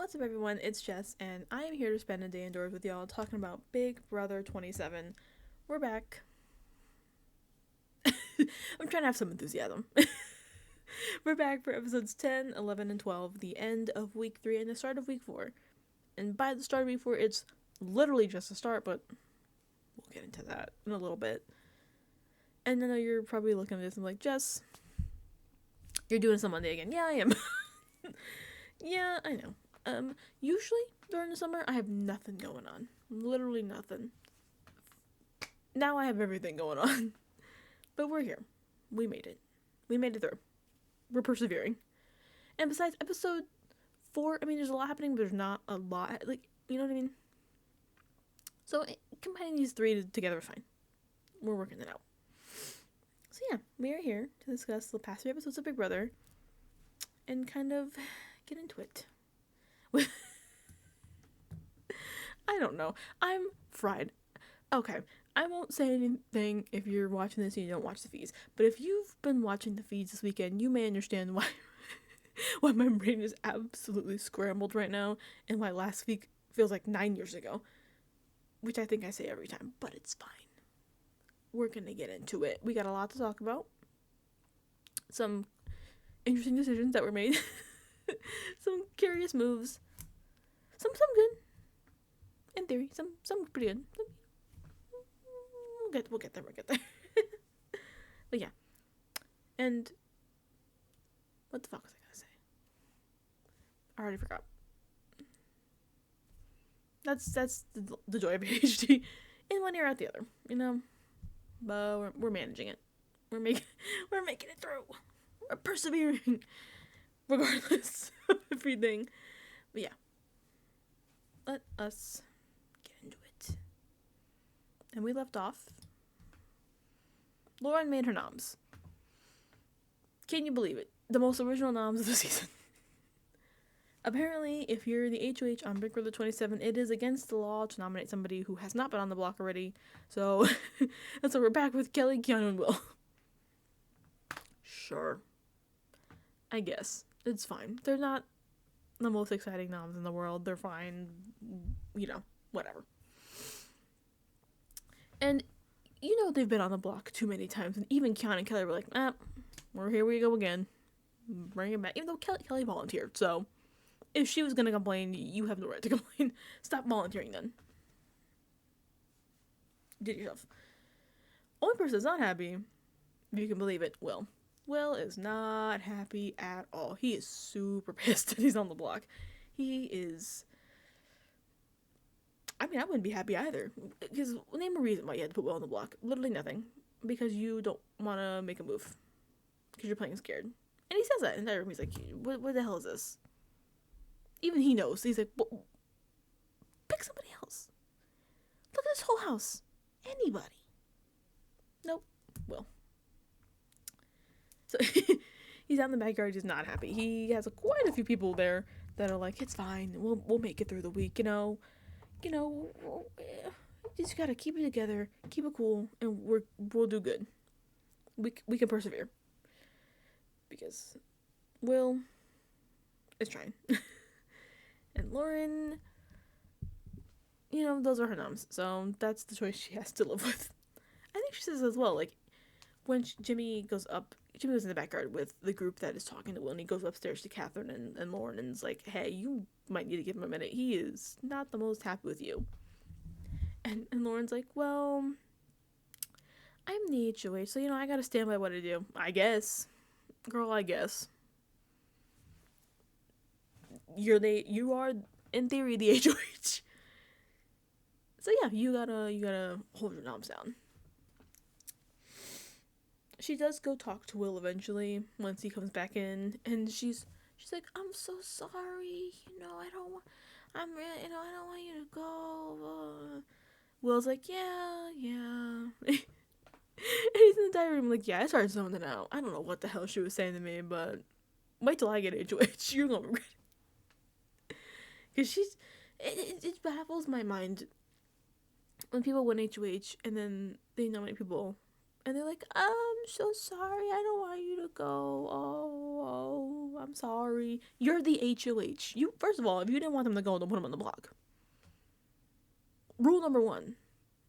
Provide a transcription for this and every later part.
What's up, everyone? It's Jess, and I am here to spend a day indoors with y'all talking about Big Brother 27. We're back. I'm trying to have some enthusiasm. We're back for episodes 10, 11, and 12, the end of week 3 and the start of week 4. And by the start of week 4, it's literally just a start, but we'll get into that in a little bit. And I know you're probably looking at this and like, Jess, you're doing some Monday again. Yeah, I am. Yeah, I know. Usually during the summer, I have nothing going on. Literally nothing. Now I have everything going on. But we're here. We made it. We made it through. We're persevering. And besides episode 4, I mean, there's a lot happening, but there's not a lot. Like, you know what I mean? So, combining these three together is fine. We're working it out. So, yeah, we are here to discuss the past 3 episodes of Big Brother and kind of get into it. I don't know. I'm fried. Okay, I won't say anything if you're watching this and you don't watch the feeds. But if you've been watching the feeds this weekend, you may understand why why my brain is absolutely scrambled right now and why last week feels like 9 years ago. Which I think I say every time, but it's fine. We're gonna get into it. We got a lot to talk about. Some interesting decisions that were made. Some curious moves. Some good. In theory, some pretty good. We'll get there. But yeah. And what the fuck was I gonna say? I already forgot. That's the joy of ADHD. In one ear, out the other. You know. But we're managing it. We're making it through. We're persevering, regardless of everything. But yeah. Let us get into it. And we left off. Lauren made her noms. Can you believe it? The most original noms of the season. Apparently, if you're the HOH on Big Brother 27, it is against the law to nominate somebody who has not been on the block already. So, that's why we're back with Kelly, Keanu, and Will. Sure. I guess. It's fine. They're not the most exciting noms in the world. They're fine. You know, whatever. And you know they've been on the block too many times, and even Keanu and Kelly were like, here we go again. Bring it back. Even though Kelly volunteered, so if she was gonna complain, you have no right to complain. Stop volunteering then. You did yourself. Only person that's not happy, if you can believe it, Will. Will is not happy at all. He is super pissed that he's on the block. He is... I mean, I wouldn't be happy either. Because name a reason why you had to put Will on the block. Literally nothing. Because you don't want to make a move. Because you're playing scared. And he says that in that room. He's like, what the hell is this? Even he knows. He's like, pick somebody else. Look at this whole house. Anybody. Nope. Will. So he's out in the backyard. He's not happy. He has quite a few people there that are like, it's fine. We'll make it through the week, you know, just gotta keep it together, keep it cool, and we'll do good. We can persevere. Because Will is trying. And Lauren, you know, those are her noms, so that's the choice she has to live with. I think she says as well, like, when Jimmy goes in the backyard with the group that is talking to Will, and he goes upstairs to Catherine and Lauren and is like, hey, you might need to give him a minute. He is not the most happy with you. And Lauren's like, well, I'm the HOH, so, you know, I gotta stand by what I do. I guess. Girl, I guess. You are, in theory, the HOH. So, yeah, you gotta hold your noms down. She does go talk to Will eventually once he comes back in, and she's like, I'm so sorry, you know, I don't want you to go. Will's like, yeah. And he's in the diary room like, yeah, I started zoning out. I don't know what the hell she was saying to me, but wait till I get HOH, you're gonna regret it. Because it baffles my mind when people win HOH and then they nominate people and they're like, I'm so sorry, I don't want you to go. I'm sorry. You're the HOH. You, first of all, if you didn't want them to go, don't put them on the block. Rule number 1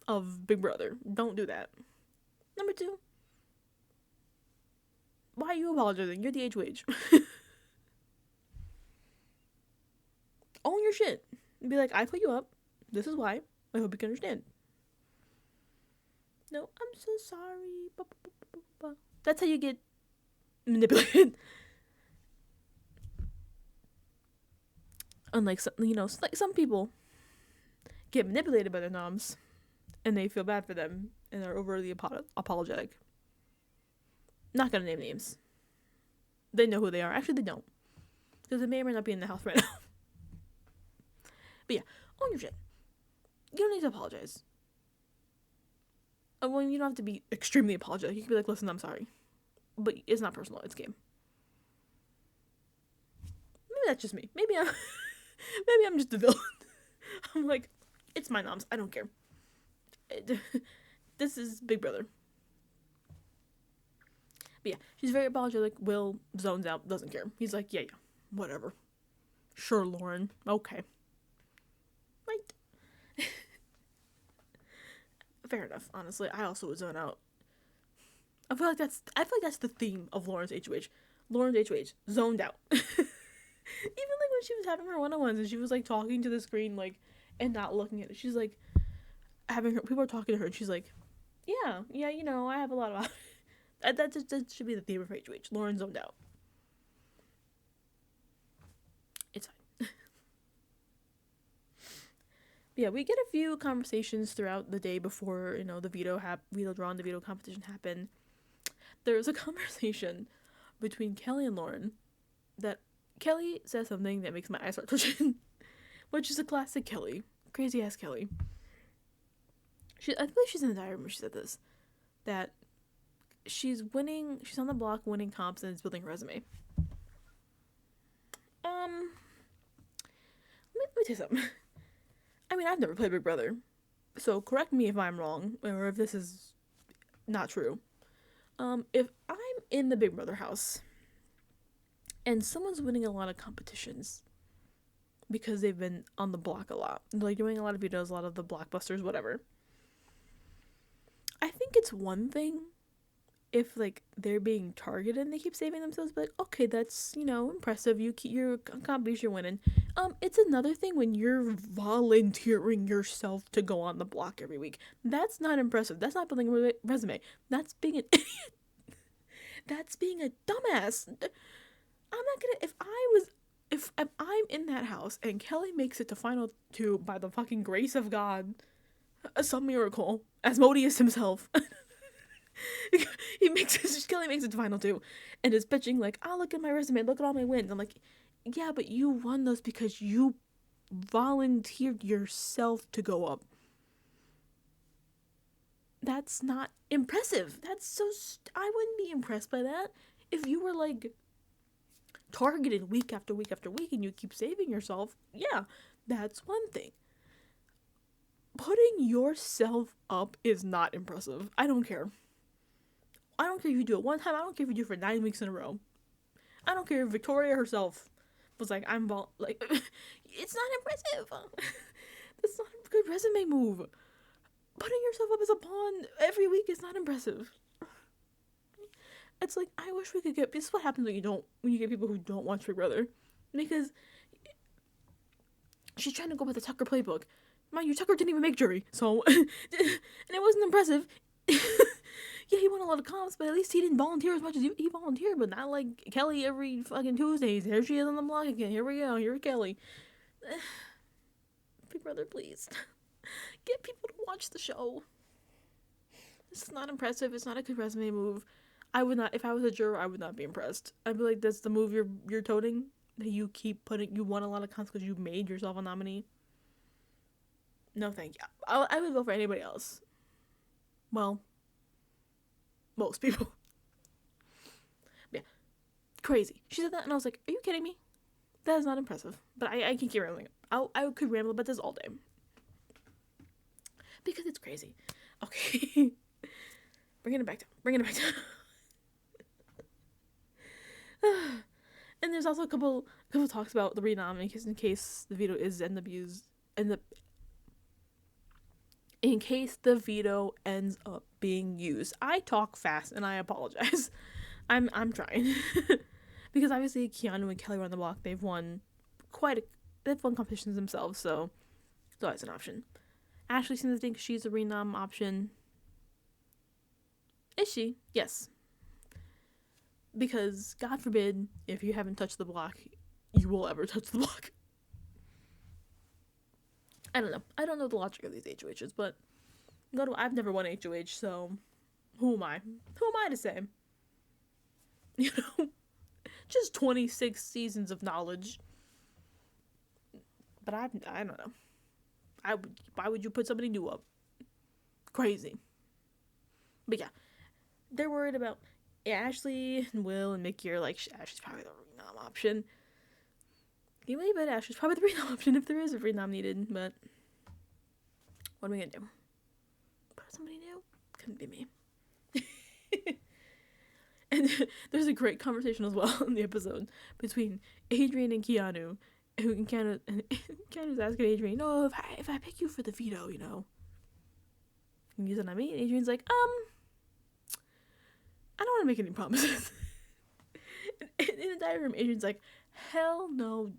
of Big Brother. Don't do that. Number 2, why are you apologizing? You're the HOH. Own your shit. Be like, I put you up. This is why. I hope you can understand. No, I'm so sorry. That's how you get manipulated. Unlike some, like some people get manipulated by their noms, and they feel bad for them, and are overly apologetic. Not gonna name names. They know who they are. Actually, they don't, because they may or may not be in the house right now. But yeah, own your shit. You don't need to apologize. Well, you don't have to be extremely apologetic. You can be like, listen, I'm sorry. But it's not personal. It's game. Maybe that's just me. Maybe I'm just the villain. I'm like, it's my noms. I don't care. This is Big Brother. But yeah, she's very apologetic. Will zones out. Doesn't care. He's like, yeah, whatever. Sure, Lauren. Okay. Right. Fair enough, honestly. I also would zone out. I feel like that's the theme of Lauren's HOH. Lauren's HOH. Zoned out. Even like when she was having her one-on-ones and she was like talking to the screen like and not looking at it. She's like having her people are talking to her and she's like, Yeah, I have a lot of that should be the theme of her HOH. Lauren zoned out. It's fine. Yeah, we get a few conversations throughout the day before, the veto draw and the veto competition happened. There was a conversation between Kelly and Lauren that Kelly says something that makes my eyes start twitching, which is a classic Kelly. Crazy ass Kelly. I believe she's in the diary room where she said this, that she's on the block winning comps and is building a resume. Let me tell you something. I mean, I've never played Big Brother, so correct me if I'm wrong, or if this is not true. If I'm in the Big Brother house, and someone's winning a lot of competitions, because they've been on the block a lot, like doing a lot of videos, a lot of the blockbusters, whatever, I think it's one thing if, like, they're being targeted and they keep saving themselves, but okay, that's, impressive, you keep your competition, you're winning. It's another thing when you're volunteering yourself to go on the block every week. That's not impressive. That's not building a resume. That's being an idiot. That's being a dumbass. I'm not gonna, if I'm in that house and Kelly makes it to final 2 by the fucking grace of God, some miracle, Asmodeus himself, Kelly makes it to final 2 and is bitching like, oh, look at my resume, look at all my wins. I'm like, yeah, but you won those because you volunteered yourself to go up. That's not impressive. That's so I wouldn't be impressed by that. If you were like targeted week after week after week and you keep saving yourself, yeah, that's one thing. Putting yourself up is not impressive. I don't care. I don't care if you do it one time. I don't care if you do it for 9 weeks in a row. I don't care if Victoria herself was like, it's not impressive. That's not a good resume move. Putting yourself up as a pawn every week is not impressive. It's like, I wish we could get, this is what happens when you get people who don't watch Big Brother. Because she's trying to go by the Tucker playbook. Mind you, Tucker didn't even make jury, so, and it wasn't impressive. Yeah, he won a lot of comps, but at least he didn't volunteer as much as he volunteered, but not like Kelly every fucking Tuesdays. There she is on the block again. Here we go. Here's Kelly. Big Brother, please. Get people to watch the show. This is not impressive. It's not a good resume move. I would not, if I was a juror, I would not be impressed. I'd be like, that's the move you're toting? That you keep putting, you won a lot of comps because you made yourself a nominee? No, thank you. I would vote for anybody else. Well, most people. Yeah. Crazy. She said that and I was like, are you kidding me? That is not impressive. But I can keep rambling. I could ramble about this all day. Because it's crazy. Okay. Bringing it back down. And there's also a couple talks about the renom in case the veto is end up used, in case the veto ends up being used. I talk fast and I apologize. I'm trying. Because obviously Keanu and Kelly were on the block. They've won competitions themselves, so it's always an option. Ashley seems to think she's a renom option. Is she? Yes. Because, God forbid, if you haven't touched the block, you will ever touch the block. I don't know. I don't know the logic of these HOHs, but I've never won HOH, so who am I? Who am I to say? You know? Just 26 seasons of knowledge. But I don't know. Why would you put somebody new up? Crazy. But yeah, they're worried about Ashley and Will and Mickey are like, Ashley's probably the renom option. You may bet Ashley's probably the renom option if there is a renom needed, but what are we gonna do? Put somebody new? Couldn't be me. And there's a great conversation as well in the episode between Adrian and Keanu. Keanu's asking Adrian, "No, if I pick you for the veto, you know, can you use it on me?" And Adrian's like, I don't want to make any promises. In the diary room, Adrian's like, hell no,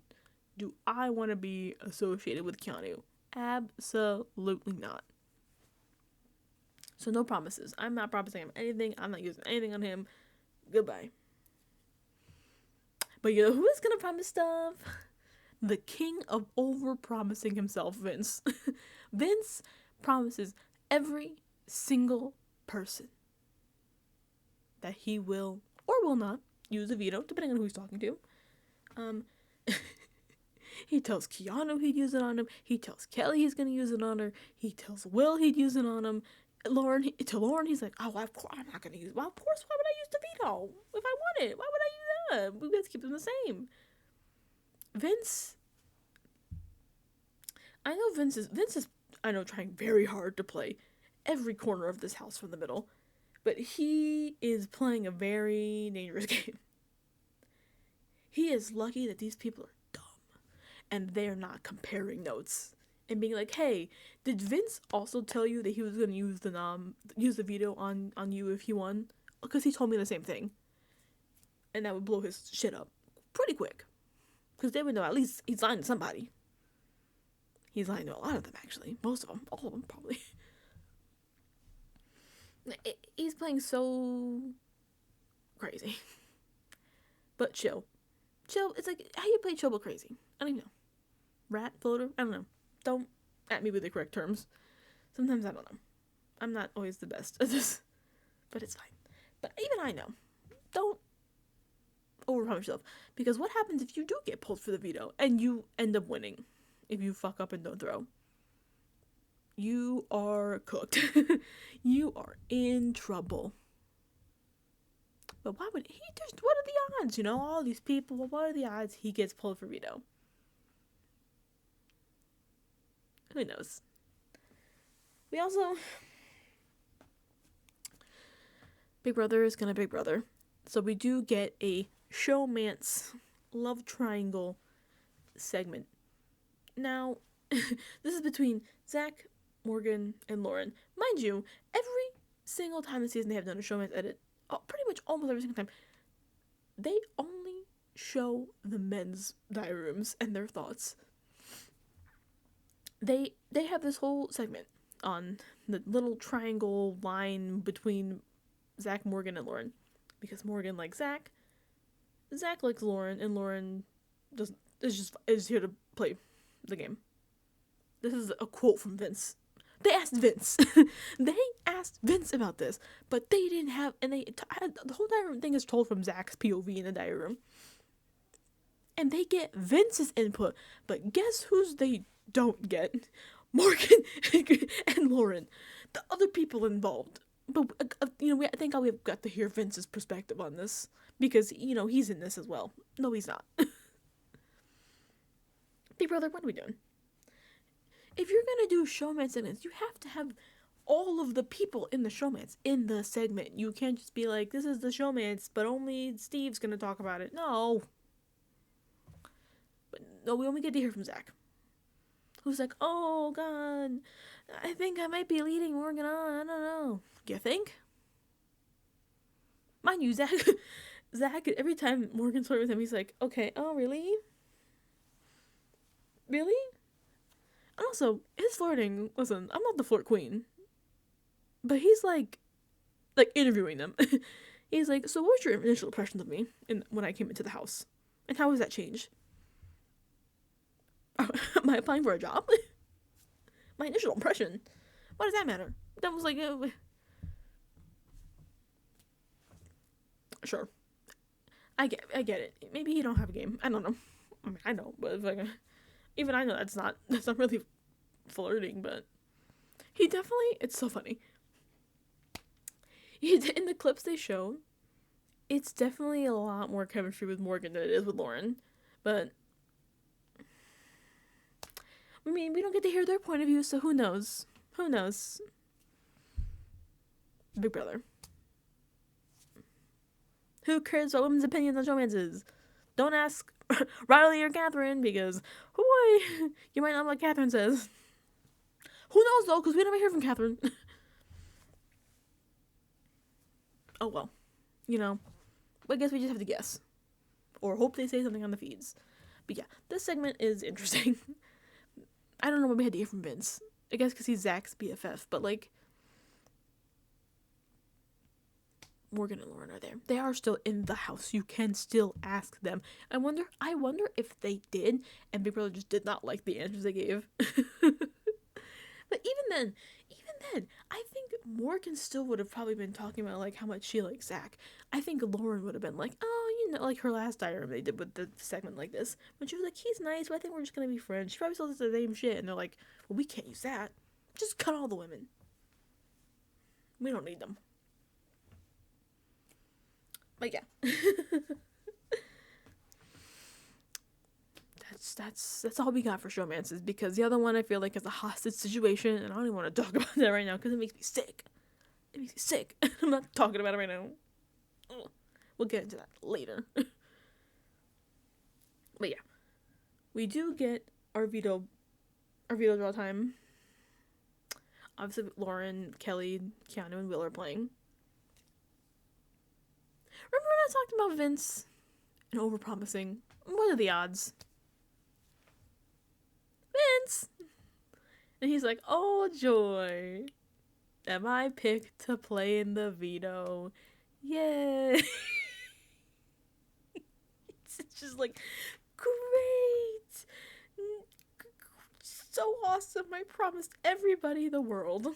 do I want to be associated with Keanu? Absolutely not. So no promises. I'm not promising him anything. I'm not using anything on him. Goodbye. But you know who is gonna promise stuff? The king of over-promising himself, Vince. Vince promises every single person that he will or will not use a veto, depending on who he's talking to. He tells Keanu he'd use it on him. He tells Kelly he's gonna use it on her. He tells Will he'd use it on him. To Lauren, he's like, oh, of course I'm not gonna use it. Well, of course, why would I use the veto? If I want it, why would I use that? We got to keep them the same. Vince is, I know, trying very hard to play every corner of this house from the middle. But he is playing a very dangerous game. He is lucky that these people are dumb. And they're not comparing notes. And being like, hey, did Vince also tell you that he was going to use the veto on you if he won? Because he told me the same thing. And that would blow his shit up pretty quick. Because they would know at least he's lying to somebody. He's lying to a lot of them, actually. Most of them. All of them, probably. He's playing so crazy. But chill. It's like, how you play chill but crazy? I don't even know. Rat floater? I don't know. Don't at me with the correct terms. Sometimes I don't know. I'm not always the best at this. But it's fine. But even I know. Don't overpromise yourself. Because what happens if you do get pulled for the veto and you end up winning? If you fuck up and don't throw. You are cooked. You are in trouble. But why would he just, what are the odds? You know, all these people, what are the odds he gets pulled for veto? Who knows? We also, Big Brother is gonna Big Brother. So we do get a showmance love triangle segment. Now, this is between Zach, Morgan, and Lauren. Mind you, every single time this season they have done a showmance edit, pretty much almost every single time, they only show the men's diary rooms and their thoughts. They have this whole segment on the little triangle line between Zach, Morgan, and Lauren. Because Morgan likes Zach likes Lauren, and Lauren is here to play the game. This is a quote from Vince. They asked Vince. They asked Vince about this, but they didn't have, and the whole diary room thing is told from Zach's POV in the diary room. And they get Vince's input, but guess whose they don't get? Morgan and Lauren. The other people involved. But, I think we've got to hear Vince's perspective on this, because, he's in this as well. No, he's not. Big Brother, what are we doing? If you're gonna do showmance segments, you have to have all of the people in the showmance in the segment. You can't just be like, this is the showmance, but only Steve's gonna talk about it. No. No, we only get to hear from Zach, who's like, "Oh God, I think I might be leading Morgan on. I don't know. You think?" Mind you, Zach, every time Morgan's flirting with him, he's like, "Okay, oh really, really?" And also, his flirting. Listen, I'm not the flirt queen, but he's like interviewing them. He's like, "So, what was your initial impressions of me when I came into the house, and how has that changed? Am I applying for a job? My initial impression. What does that matter?" That was like, sure, I get it. Maybe he don't have a game. I don't know. I mean, I know, but like, even I know that's not really flirting. But he definitely. It's so funny. In the clips they show, it's definitely a lot more chemistry with Morgan than it is with Lauren. But I mean, we don't get to hear their point of view, so who knows? Who knows? Big Brother. Who cares about women's opinions on romances? Don't ask Riley or Catherine, because, boy, you might not like Catherine says. Who knows, though, because we never hear from Catherine. Oh, well. You know, I guess we just have to guess. Or hope they say something on the feeds. But yeah, this segment is interesting. I don't know what we had to hear from Vince. I guess because he's Zach's BFF, but like, Morgan and Lauren are there. They are still in the house. You can still ask them. I wonder if they did, and Big Brother just did not like the answers they gave. But even then, I think Morgan still would have probably been talking about like how much she likes Zach. I think Lauren would have been like, oh, you know, like her last diary they did with the segment like this, when she was like, he's nice, but I think we're just gonna be friends. She probably still says the same shit, and they're like, well, we can't use that. Just cut all the women. We don't need them. But yeah. That's all we got for showmances, because the other one I feel like is a hostage situation, and I don't even want to talk about that right now because it makes me sick. It makes me sick. I'm not talking about it right now. Ugh. We'll get into that later. But yeah, we do get our veto draw time. Obviously, Lauren, Kelly, Keanu, and Will are playing. Remember when I talked about Vince and overpromising? What are the odds? Vince! And he's like, oh joy, am I picked to play in the veto? Yay! It's just like, great! So awesome, I promised everybody the world.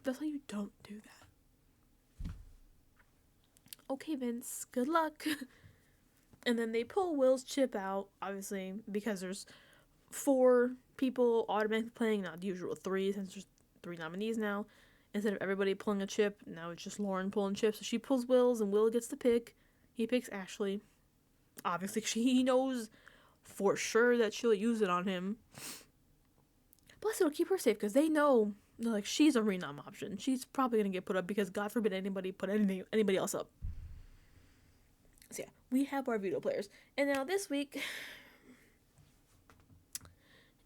That's why you don't do that. Okay, Vince, good luck. And then they pull Will's chip out, obviously, because there's 4 people automatically playing, not the usual 3, since there's 3 nominees now. Instead of everybody pulling a chip, now it's just Lauren pulling chips. So she pulls Will's, and Will gets to pick. He picks Ashley. Obviously, he knows for sure that she'll use it on him. Plus, it'll keep her safe, because they know, like, she's a renom option. She's probably going to get put up, because God forbid anybody put anybody else up. So yeah, we have our veto players. And now this week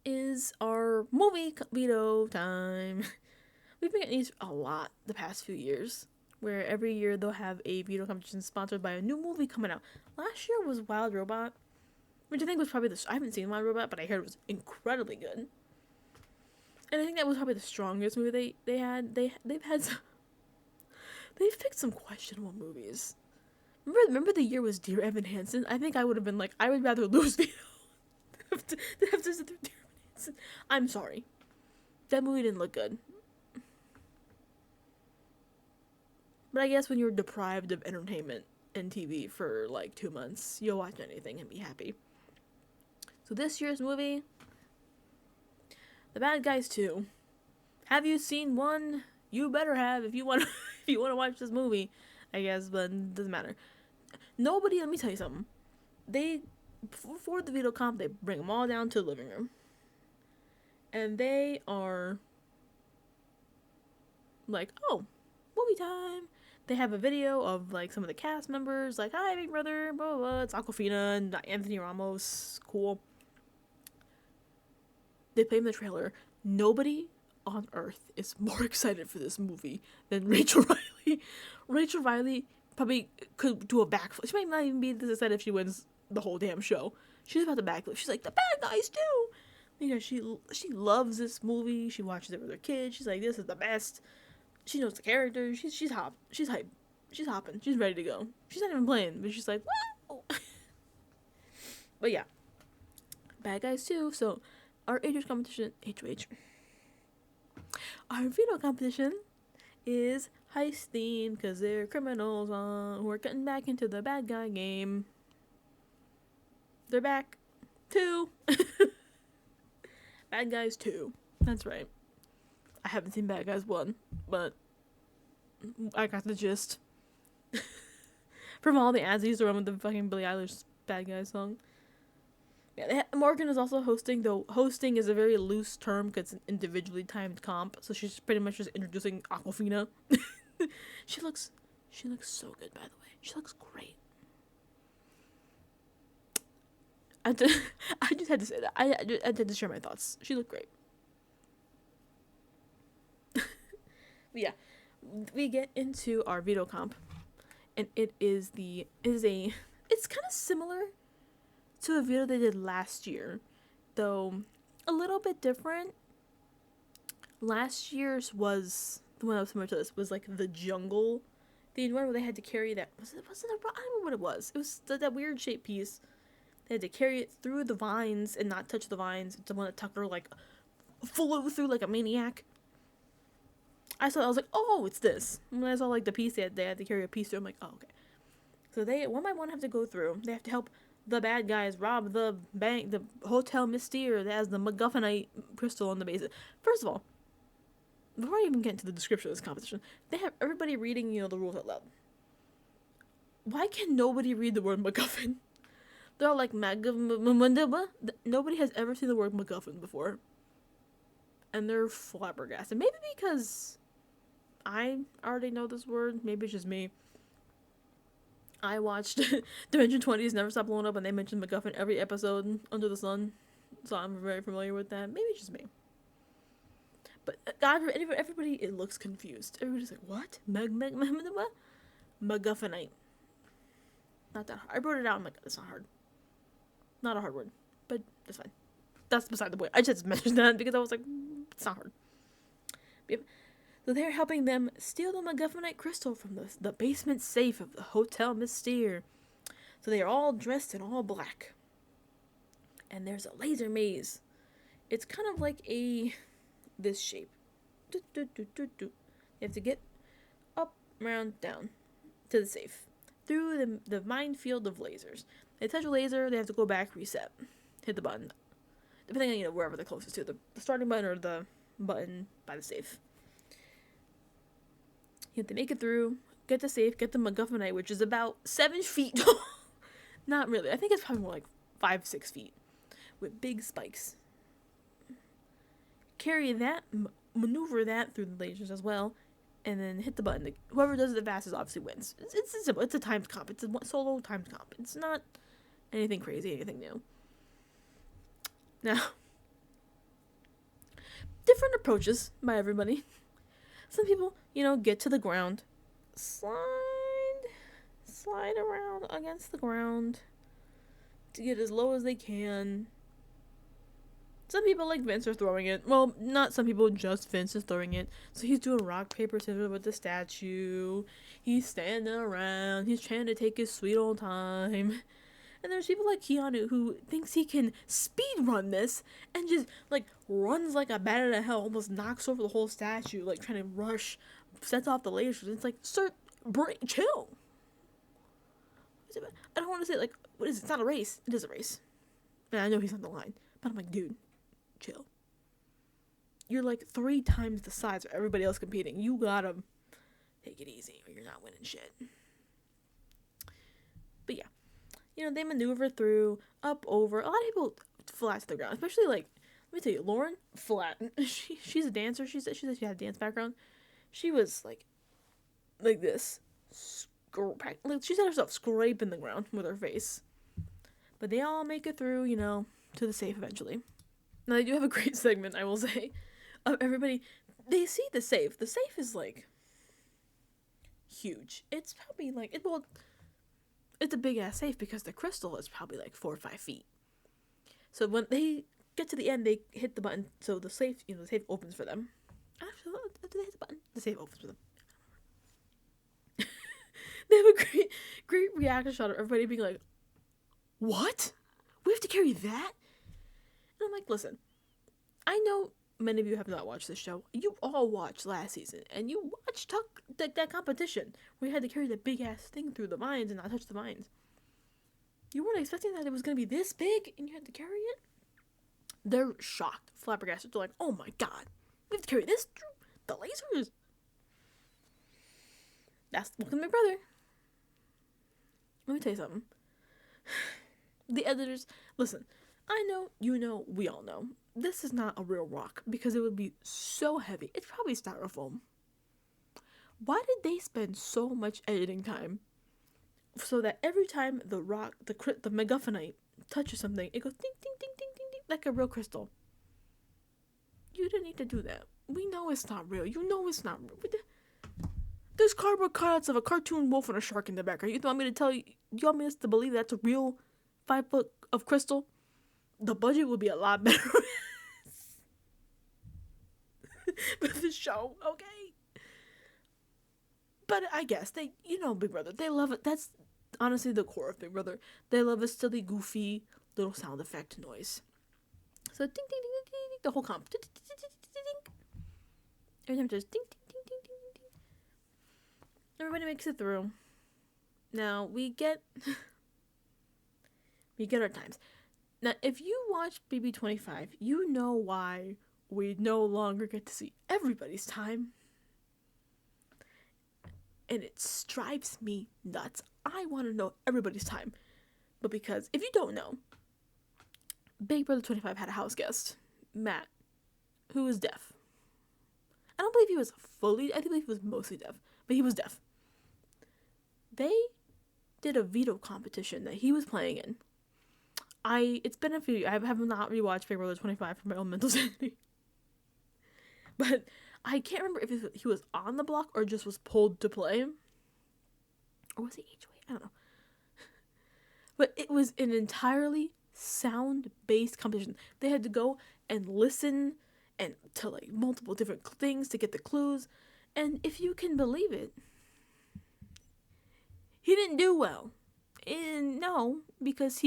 is our movie veto time. We've been getting these a lot the past few years, where every year they'll have a veto competition sponsored by a new movie coming out. Last year was Wild Robot, which I think was probably I haven't seen Wild Robot, but I heard it was incredibly good. And I think that was probably the strongest movie they had. They've picked some questionable movies. Remember the year was Dear Evan Hansen? I think I would have been like, I would rather lose veto than have to sit through Dear Evan Hansen. I'm sorry. That movie didn't look good. But I guess when you're deprived of entertainment and TV for like 2 months, you'll watch anything and be happy. So this year's movie, The Bad Guys 2. Have you seen one? You better have if you want to watch this movie, I guess, but it doesn't matter. Nobody, let me tell you something. They, before the veto comp, they bring them all down to the living room. And they are like, oh, movie time. They have a video of, like, some of the cast members, like, hi, Big Brother, blah, blah, blah. It's Aquafina and Anthony Ramos. Cool. they play in the trailer. Nobody on earth is more excited for this movie than Rachel Riley. Rachel Riley probably could do a backflip. She might not even be this excited if she wins the whole damn show. She's about to backflip. She's like, the bad guys too. Because she loves this movie. She watches it with her kids. She's like, this is the best. She knows the characters. She's hyped. She's hopping. She's ready to go. She's not even playing, but she's like, wow. But yeah, bad guys too. So our HOH competition, HOH. Our veto competition is heist themed because they're criminals who are getting back into the bad guy game. They're back. 2. Bad Guys 2. That's right. I haven't seen Bad Guys 1, but I got the gist. From all the ads they used to run with the fucking Billie Eilish Bad Guys song. Yeah, Morgan is also hosting, though hosting is a very loose term because it's an individually timed comp, so she's pretty much just introducing Aquafina. She looks so good, by the way. She looks great. I just had to say that. I had to share my thoughts. She looked great. But yeah, we get into our veto comp, and it's kind of similar to a veto they did last year, though a little bit different. Last year's was the one that was similar to this, was like the jungle themed one where they had to carry that. I don't know what it was. It was that weird shaped piece. They had to carry it through the vines and not touch the vines. It's the one that Tucker like flew through like a maniac. I was like, oh, it's this. And when I saw like the piece they had to carry a piece through, I'm like, oh, okay. So they one by one have to go through. They have to help the bad guys rob the bank, the Hotel Mystere that has the MacGuffinite crystal on the base. First of all, before I even get into the description of this competition, they have everybody reading, the rules out loud. Why can nobody read the word MacGuffin? They're all like, nobody has ever seen the word MacGuffin before. And they're flabbergasted. Maybe because I already know this word. Maybe it's just me. I watched Dimension 20's Never Stop Blowing Up, and they mentioned MacGuffin every episode under the sun. So I'm very familiar with that. Maybe it's just me. But God, everybody, it looks confused. Everybody's like, what? MacGuffinite. Not that hard. I wrote it out. I'm like, it's not hard. Not a hard word, but that's fine. That's beside the point. I just mentioned that because I was like, it's not hard. Yep. So they're helping them steal the MacGuffinite crystal from the basement safe of the Hotel Mystere. So they are all dressed in all black. And there's a laser maze. It's kind of like this shape. You have to get up, around, down to the safe. Through the minefield of lasers. They touch a laser, they have to go back, reset. Hit the button. Depending on, wherever they're closest to. The starting button or the button by the safe. You have to make it through, get the safe, get the MacGuffinite, which is about 7 feet tall. Not really. I think it's probably more like 5-6 feet. With big spikes. Carry that, maneuver that through the lasers as well. And then hit the button. Whoever does it the fastest obviously wins. It's simple. It's a timed comp. It's a solo timed comp. It's not anything crazy, anything new. Now, different approaches by everybody. Some people, get to the ground, slide around against the ground to get as low as they can. Some people, like Vince, are throwing it. Well, not some people, just Vince is throwing it. So he's doing rock, paper, scissors with the statue. He's standing around. He's trying to take his sweet old time. And there's people like Keanu who thinks he can speed run this and just, runs like a bat out of hell, almost knocks over the whole statue, trying to rush, sets off the lasers. It's like, sir, chill. I don't want to say, what is it? It's not a race. It is a race. And I know he's on the line. But I'm like, dude. Chill. You're 3 times the size of everybody else competing. You gotta take it easy or you're not winning shit. But yeah. They maneuver through, up, over. A lot of people flat to the ground. Especially let me tell you, Lauren, flat. She's a dancer. She said she had a dance background. She was like this. She said herself scraping the ground with her face. But they all make it through, to the safe eventually. Now, they do have a great segment, I will say, of everybody. They see the safe. The safe is, like, huge. It's probably, like, it's a big-ass safe because the crystal is probably, like, 4 or 5 feet. So when they get to the end, they hit the button, so the safe, the safe opens for them. Actually, do they hit the button? The safe opens for them. They have a great reaction shot of everybody being like, what? We have to carry that? And I'm like, listen, I know many of you have not watched this show. You all watched last season, and you watched that competition where you had to carry the big-ass thing through the mines and not touch the mines. You weren't expecting that it was going to be this big, and you had to carry it? They're shocked, flabbergasted. They're like, oh my god, we have to carry this through the lasers? That's welcome to my brother. Let me tell you something. The editors, listen, I know, you know, we all know, this is not a real rock because it would be so heavy. It's probably styrofoam. Why did they spend so much editing time so that every time the rock, the MacGuffinite touches something, it goes ding, ding, ding, ding, ding, ding, like a real crystal? You didn't need to do that. We know it's not real. You know it's not real. There's cardboard cutouts of a cartoon wolf and a shark in the background. You want me to tell you? You want me to believe that's a real 5 foot of crystal? The budget would be a lot better with the show, okay? But I guess they, Big Brother, they love it. That's honestly the core of Big Brother. They love a silly, goofy little sound effect noise. So ding, ding, ding, ding, ding, the whole comp. Ding, ding, ding, ding, ding. Every time just ding, ding, ding, ding, ding, ding. Everybody makes it through. Now we get our times. Now, if you watch BB25, you know why we no longer get to see everybody's time. And it drives me nuts. I want to know everybody's time. But because, if you don't know, Big Brother 25 had a house guest, Matt, who was deaf. I don't believe he was I believe he was mostly deaf, but he was deaf. They did a veto competition that he was playing in. It's been a few years. I have not rewatched Big Brother 25 for my own mental sanity. But I can't remember if he was on the block or just was pulled to play. Or was he HOA? I don't know. But it was an entirely sound-based competition. They had to go and listen and to like multiple different things to get the clues. And if you can believe it, he didn't do well. And no, because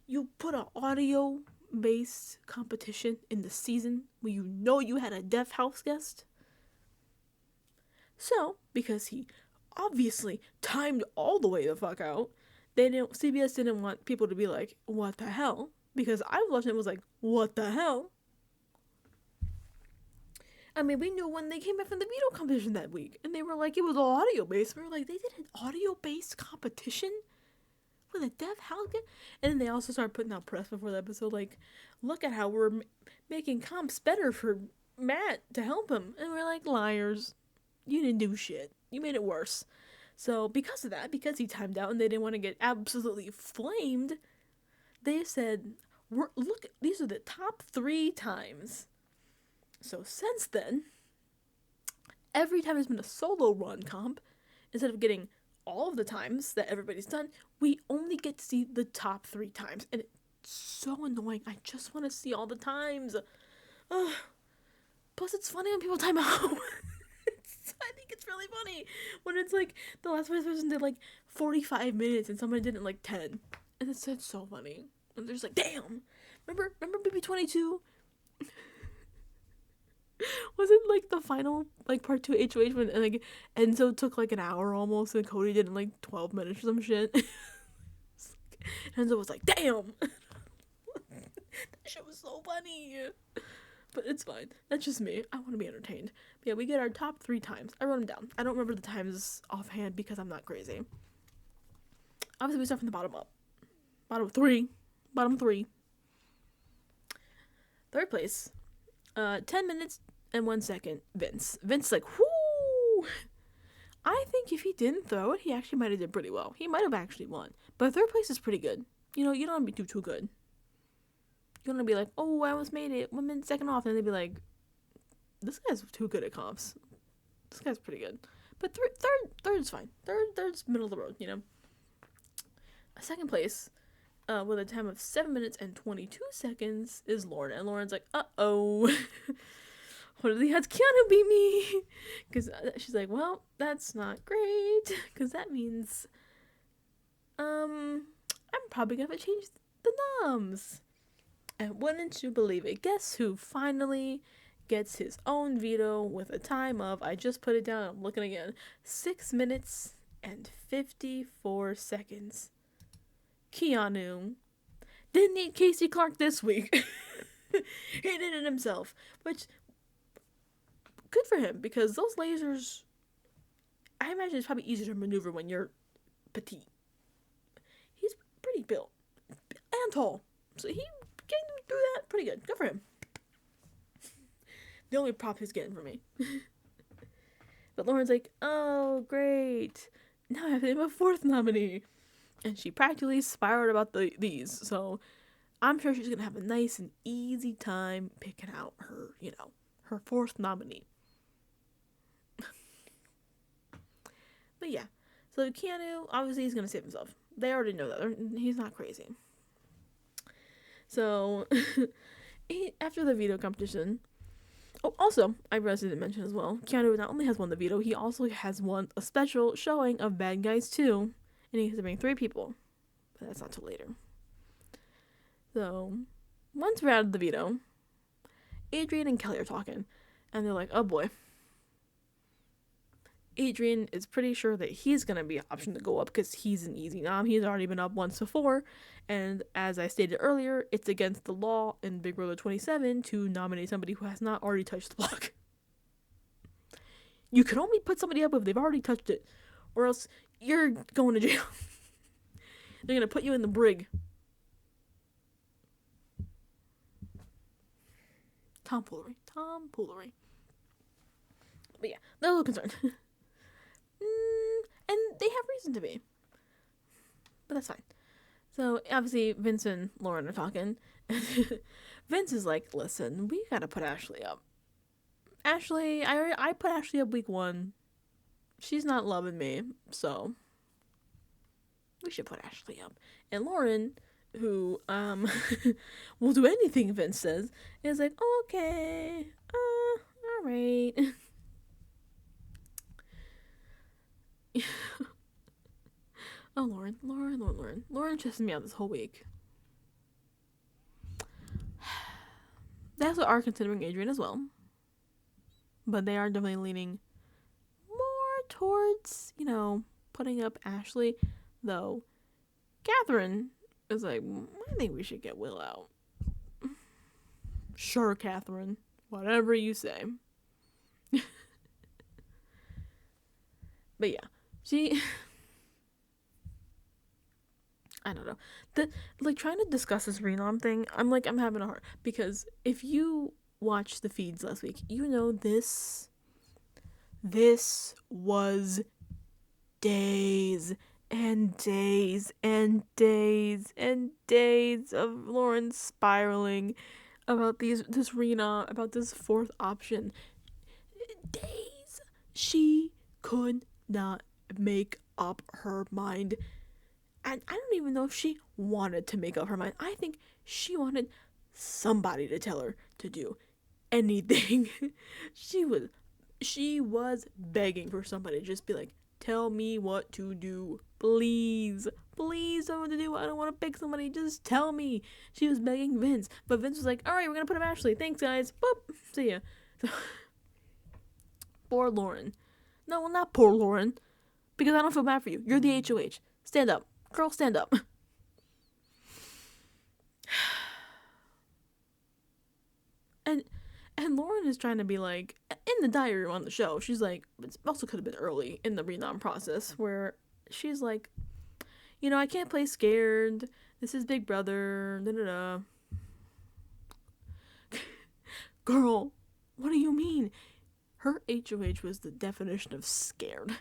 you put an audio-based competition in the season where you had a deaf house guest. So, because he obviously timed all the way the fuck out, CBS didn't want people to be like, what the hell? Because I was watching it, was like, what the hell? I mean, we knew when they came back from the veto competition that week, and they were like, it was all audio-based. We were like, they did an audio-based competition with a deaf house guest? And then they also started putting out press before the episode, like, look at how we're making comps better for Matt to help him. And we're like, liars. You didn't do shit. You made it worse. So because of that, because he timed out and they didn't want to get absolutely flamed, they said, look, these are the top 3 times. So since then, every time there's been a solo run comp, instead of getting all of the times that everybody's done, we only get to see the top 3 times. And it's so annoying. I just want to see all the times. Plus, it's funny when people time out. I think it's really funny when it's like the last person did like 45 minutes and someone did it in like 10. And it's so funny. And they're just like, damn. Remember BB22? Was it like the final like part 2 HOH when like Enzo took like an hour almost and Cody did in like 12 minutes or some shit? Enzo was like, damn. That shit was so funny. But it's fine. That's just me. I want to be entertained. But yeah, we get our top 3 times. I wrote them down. I don't remember the times offhand because I'm not crazy. Obviously, we start from the bottom up. Bottom 3. Third place. 10 minutes and 1 second. Vince. Vince's like, whoo! I think if he didn't throw it, he actually might have did pretty well. He might have actually won. But third place is pretty good. You don't want to be too good. you're gonna be like, oh, I almost made it, 1 minute second off, and they'd be like, this guy's too good at comps. This guy's pretty good. But third's fine. Third's middle of the road, you know. Second place, with a time of 7 minutes and 22 seconds, is Lauren. And Lauren's like, uh-oh. What are the odds Keanu beat me? Because she's like, well, that's not great. Because that means, I'm probably going to change the noms. And wouldn't you believe it? Guess who finally gets his own veto with a time of, I just put it down, I'm looking again, 6 minutes and 54 seconds. Keanu didn't need Casey Clark this week. He did it himself, which, good for him, because those lasers, I imagine it's probably easier to maneuver when you're petite. He's pretty built and tall, so he can do that pretty good. Good for him. The only prop he's getting from me. But Lauren's like, oh, great. Now I have to name a fourth nominee. And she practically spiraled about these. So I'm sure she's going to have a nice and easy time picking out her, her fourth nominee. But yeah. So Keanu, obviously he's going to save himself. They already know that. He's not crazy. So after the veto competition, oh, also, I realized I didn't mention as well, Keanu not only has won the veto, he also has won a special showing of Bad Guys 2, and he has to bring 3 people, but that's not till later. So, once we're out of the veto, Adrian and Kelly are talking, and they're like, oh boy. Adrian is pretty sure that he's going to be an option to go up because he's an easy nom. He's already been up once before, and as I stated earlier, it's against the law in Big Brother 27 to nominate somebody who has not already touched the block. You can only put somebody up if they've already touched it, or else you're going to jail. They're going to put you in the brig. Tomfoolery. But yeah, they're a little concerned. And they have reason to be. But that's fine. So, obviously, Vince and Lauren are talking. Vince is like, listen, we gotta put Ashley up. Ashley, I put Ashley up week 1. She's not loving me, so we should put Ashley up. And Lauren, who will do anything Vince says, is like, okay, alright. Oh, Lauren. Lauren stresses me out this whole week. That's what are considering Adrian as well. But they are definitely leaning more towards, putting up Ashley. Though, Catherine is like, I think we should get Will out. Sure, Catherine. Whatever you say. But yeah, I don't know. Trying to discuss this renom thing, I'm having a heart. Because if you watched the feeds last week, this was days and days and days and days of Lauren spiraling about this renom, about this fourth option. Days. She could not make up her mind. And I don't even know if she wanted to make up her mind. I think she wanted somebody to tell her to do anything. She was begging for somebody to just be like, tell me what to do. Please tell me what to do. I don't want to pick somebody. Just tell me. She was begging Vince. But Vince was like, alright, we're going to put up Ashley. Thanks, guys. Boop. See ya. So, poor Lauren. No, well, not poor Lauren. Because I don't feel bad for you. You're the HOH. Stand up. Girl, stand up. And Lauren is trying to be like, in the diary room on the show, she's like, it also could have been early in the renom process, where she's like, I can't play scared. This is Big Brother. Da-da-da. Girl, what do you mean? Her HOH was the definition of scared.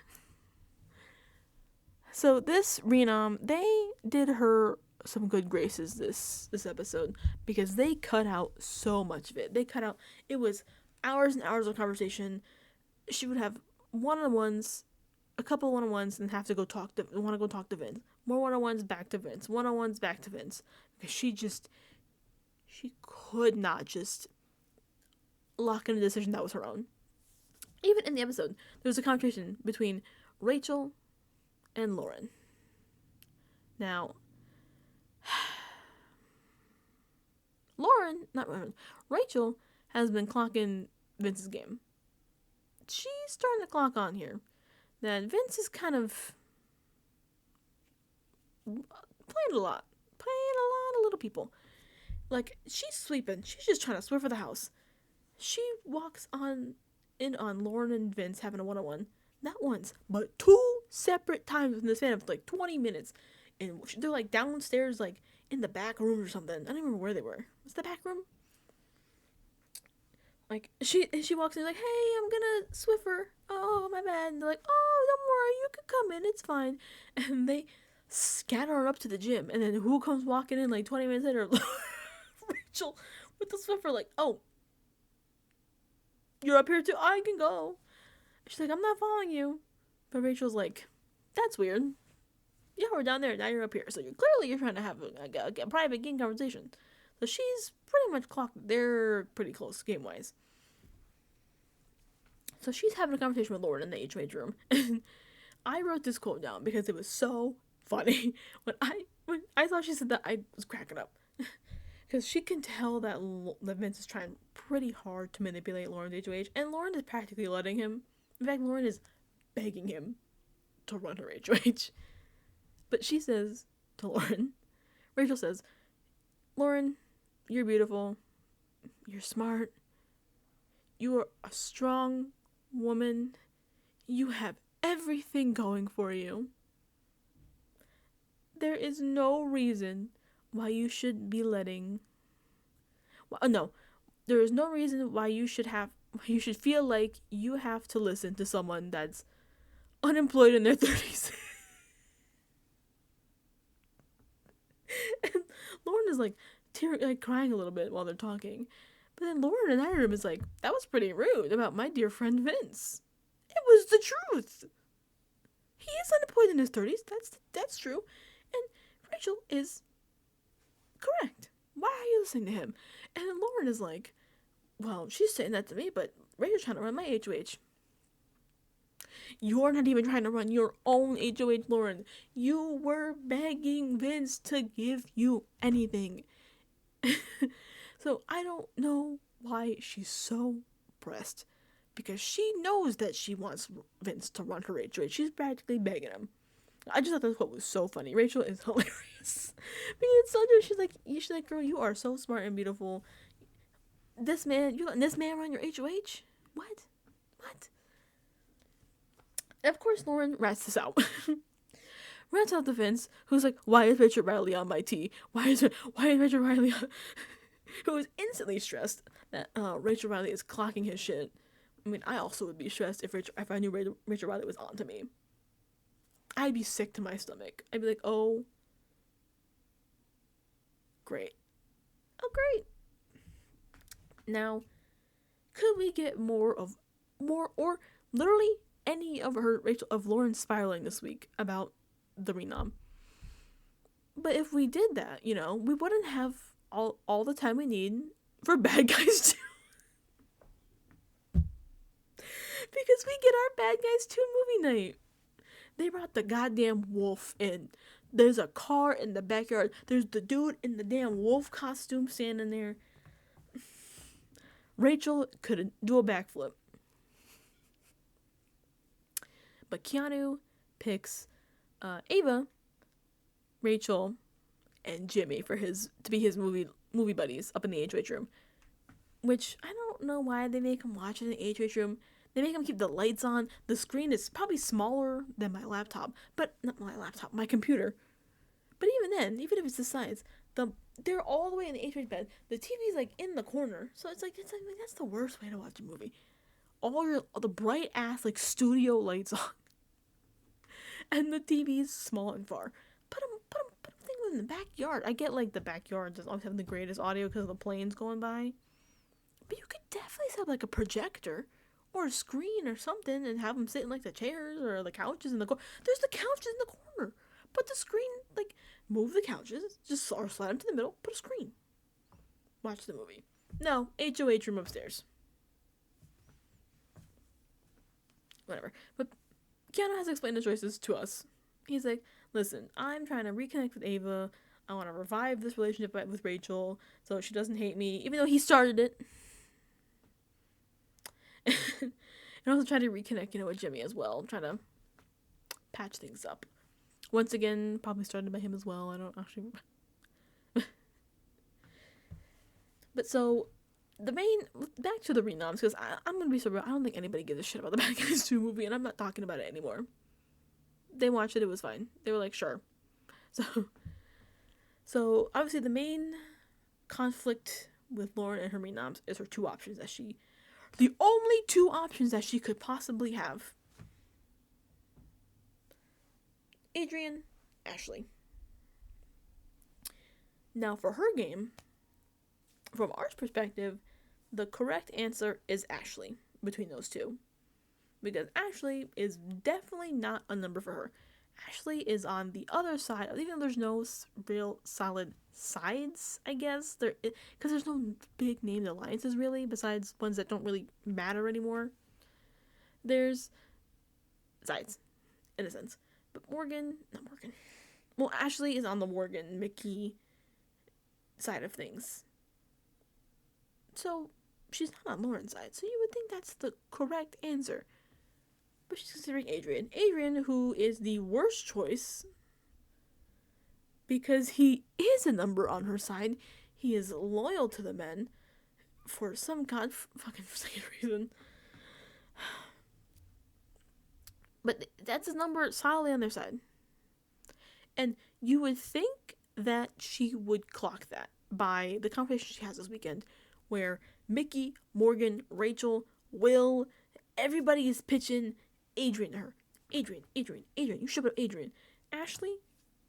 So this renom, they did her some good graces this episode, because they cut out so much of it. They cut out, it was hours and hours of conversation. She would have one-on-ones, a couple one-on-ones, and have to go talk to Vince. More one-on-ones, back to Vince. One-on-ones, back to Vince. Because she could not just lock in a decision that was her own. Even in the episode, there was a conversation between Rachel and Lauren. Now, Rachel has been clocking Vince's game. She's starting to clock on here that Vince is kind of playing a lot of little people. Like, she's sweeping. She's just trying to sweep for the house. She walks in on Lauren and Vince having a one-on-one. Not once, but 2 separate times in the span of like 20 minutes. And they're like downstairs, like in the back room or something. I don't even remember where they were. Was it the back room? Like, she walks in like, hey, I'm gonna Swiffer. Oh, my bad. And they're like, oh, don't worry, you can come in, it's fine. And they scatter her up to the gym. And then who comes walking in like 20 minutes later? Rachel with the Swiffer, like, oh, you're up here too? I can go. She's like, I'm not following you. But Rachel's like, that's weird. Yeah, we're down there, now you're up here. So you're trying to have a private game conversation. So she's pretty much clocked. They're pretty close game-wise. So she's having a conversation with Lauren in the HOH room. And I wrote this quote down because it was so funny. When I thought she said that, I was cracking up. Because she can tell that Vince is trying pretty hard to manipulate Lauren's HOH. And Lauren is practically letting him. In fact, Lauren is begging him to run her HOH. But she says to Lauren, Rachel says, Lauren, you're beautiful, you're smart, you are a strong woman, you have everything going for you. There is no reason why you should be letting, there is no reason why you should feel like you have to listen to someone that's unemployed in their 30s. And Lauren is like crying a little bit while they're talking. But then Lauren in that room is like, that was pretty rude about my dear friend Vince. It was the truth. He is unemployed in his 30s. That's true. And Rachel is correct. Why are you listening to him? And then Lauren is like, well, she's saying that to me, but Rachel's trying to run my HOH. You're not even trying to run your own HOH, Lauren. You were begging Vince to give you anything. So I don't know why she's so pressed. Because she knows that she wants Vince to run her HOH. She's practically begging him. I just thought this quote was so funny. Rachel is hilarious. Because it's so true. She's like, girl, you are so smart and beautiful. You letting this man run your HOH? What? And of course, Lauren rats this out. Rats out to Vince, who's like, why is Richard Riley on my tea? Why is Richard Riley on... Who is instantly stressed that Rachel Riley is clocking his shit. I mean, I also would be stressed if I knew Rachel Riley was on to me. I'd be sick to my stomach. I'd be like, oh, great. Now, could we get more or literally any of Lauren spiraling this week about the renom? But if we did that, we wouldn't have all the time we need for Bad Guys 2. Because we get our Bad Guys 2 movie night. They brought the goddamn wolf in. There's a car in the backyard. There's the dude in the damn wolf costume standing there. Rachel could do a backflip. But Keanu picks Ava, Rachel, and Jimmy to be his movie buddies up in the HOH room. Which, I don't know why they make him watch in the HOH room. They make him keep the lights on. The screen is probably smaller than my laptop. But, not my laptop, my computer. But even then, even if it's the size, they're all the way in the HOH bed. The TV's like in the corner. So it's like that's the worst way to watch a movie. All the bright ass like studio lights on. And the TV's small and far. Put a thing with in the backyard. I get, like, the backyard doesn't always have the greatest audio because of the planes going by. But you could definitely set up, like, a projector or a screen or something and have them sit in, like, the chairs or the couches in the corner. There's the couches in the corner. Put the screen, like, move the couches, just or slide them to the middle, put a screen. Watch the movie. No, HOH room upstairs. Whatever. But Keanu has explained his choices to us. He's like, listen, I'm trying to reconnect with Ava. I want to revive this relationship with Rachel so she doesn't hate me, even though he started it. And also try to reconnect, with Jimmy as well. Trying to patch things up. Once again, probably started by him as well. I don't actually... But so, back to the renoms, because I'm going to be so real, I don't think anybody gives a shit about the Bad Guys 2 movie, and I'm not talking about it anymore. They watched it, it was fine. They were like, sure. So obviously the main conflict with Lauren and her renoms is her two options the only two options that she could possibly have. Adrian, Ashley. Now for her game, from our perspective, the correct answer is Ashley between those two. Because Ashley is definitely not a number for her. Ashley is on the other side, even though there's no real solid sides, I guess. Because there's no big named alliances, really, besides ones that don't really matter anymore. There's sides, in a sense. But not Morgan. Well, Ashley is on the Morgan, Mickey side of things. So, she's not on Lauren's side. So you would think that's the correct answer. But she's considering Adrian. Adrian, who is the worst choice. Because he is a number on her side. He is loyal to the men. For some fucking reason. But that's his number solidly on their side. And you would think that she would clock that by the conversation she has this weekend. Where Mickey, Morgan, Rachel, Will, everybody is pitching Adrian to her. Adrian, you should up Adrian. Ashley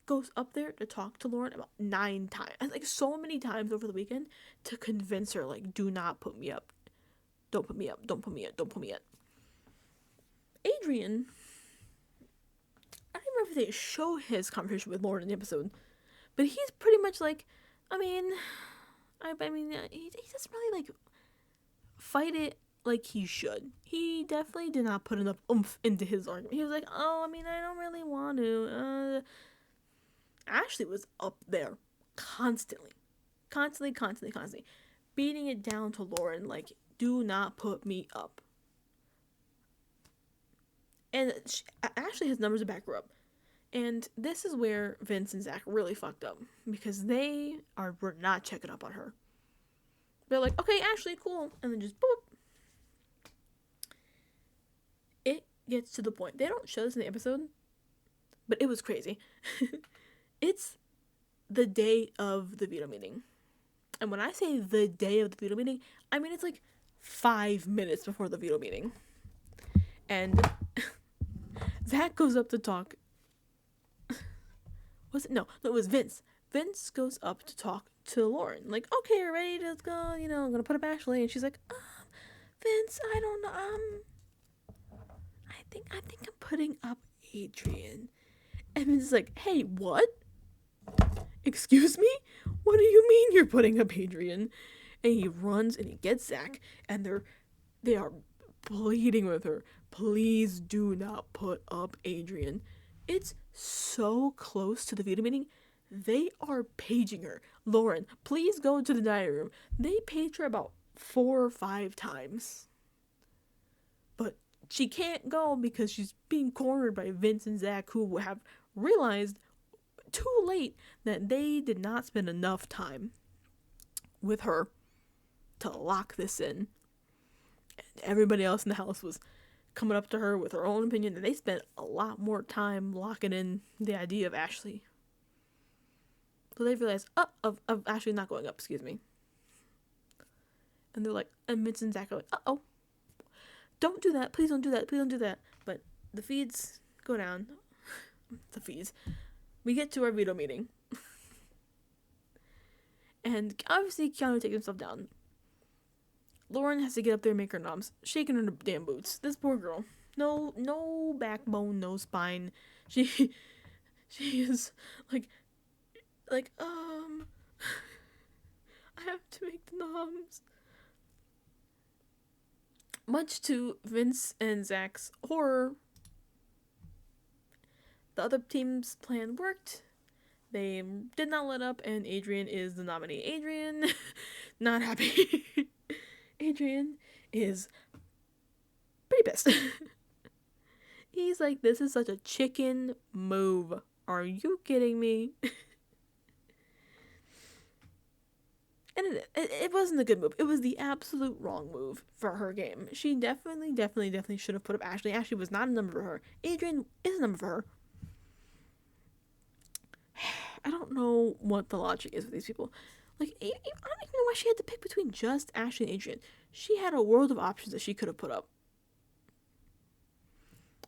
goes up there to talk to Lauren about 9 times. Like, so many times over the weekend to convince her, like, do not put me up. Don't put me up. Don't put me up. Don't put me up. Adrian, I don't remember if they show his conversation with Lauren in the episode, but he's pretty much like, he doesn't really, like, fight it like he should. He definitely did not put enough oomph into his argument. He was like, I don't really want to. Ashley was up there constantly. Beating it down to Lauren, like, do not put me up. And Ashley has numbers to back her up. And this is where Vince and Zach really fucked up. Because were not checking up on her. They're like, okay, Ashley, cool. And then just boop. It gets to the point. They don't show this in the episode. But it was crazy. It's the day of the veto meeting. And when I say the day of the veto meeting, I mean it's like 5 minutes before the veto meeting. And Zach goes up to talk. Was it? No, it was Vince. Vince goes up to talk to Lauren. Like, okay, you're ready to go, I'm gonna put up Ashley. And she's like, Vince, I don't know, I think I'm putting up Adrian. And Vince is like, hey, what? Excuse me? What do you mean you're putting up Adrian? And he runs and he gets Zach, and they are pleading with her, please do not put up Adrian. It's so close to the veto meeting. They are paging her. Lauren, please go to the dining room. They page her about 4 or 5 times. But she can't go because she's being cornered by Vince and Zach, who have realized too late that they did not spend enough time with her to lock this in. And everybody else in the house was coming up to her with her own opinion, and they spent a lot more time locking in the idea of Ashley. So they realized, of Ashley not going up, excuse me. And they're like, and Vince and Zach are like, uh-oh. Don't do that. Please don't do that. Please don't do that. But the feeds go down. The feeds. We get to our veto meeting. And obviously, Keanu takes himself down. Lauren has to get up there and make her noms, shaking her damn boots. This poor girl. No backbone, no spine. She is like, I have to make the noms. Much to Vince and Zach's horror, the other team's plan worked. They did not let up, and Adrian is the nominee. Adrian, not happy. Adrian is pretty pissed. He's like, this is such a chicken move. Are you kidding me? And it wasn't a good move. It was the absolute wrong move for her game. She definitely should have put up Ashley. Ashley was not a number for her. Adrian is a number for her. I don't know what the logic is with these people. Like, I don't even know why she had to pick between just Ashley and Adrian. She had a world of options that she could have put up.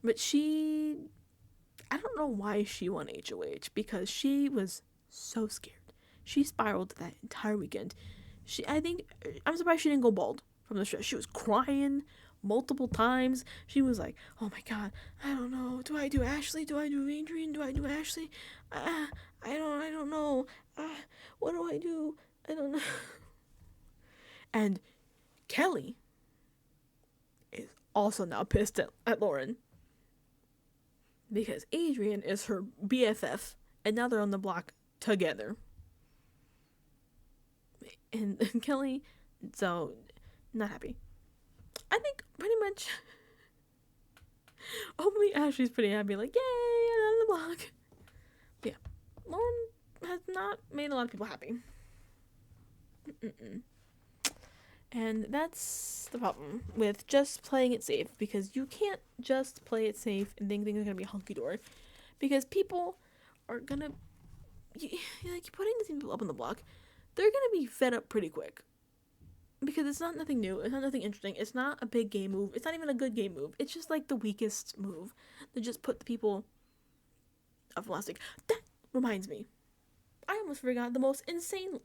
But I don't know why she won HOH, because she was so scared. She spiraled that entire weekend. I'm surprised she didn't go bald from the stress. She was crying multiple times. She was like, oh my god, I don't know. Do I do Ashley? Do I do Adrian? Do I do Ashley? I don't know. What do I do? I don't know. And Kelly is also now pissed at Lauren. Because Adrian is her BFF, and now they're on the block together. And Kelly, so, not happy. I think pretty much only Ashley's pretty happy, like, yay, I'm on the block. But yeah, Lauren has not made a lot of people happy. And that's the problem with just playing it safe, because you can't just play it safe and think things are going to be hunky-dory, because people are going to, you're putting these people up on the block, they're going to be fed up pretty quick, because it's not nothing new, it's not nothing interesting, it's not a big game move, it's not even a good game move, it's just like the weakest move to just put the people of plastic. That reminds me, I almost forgot the most insane,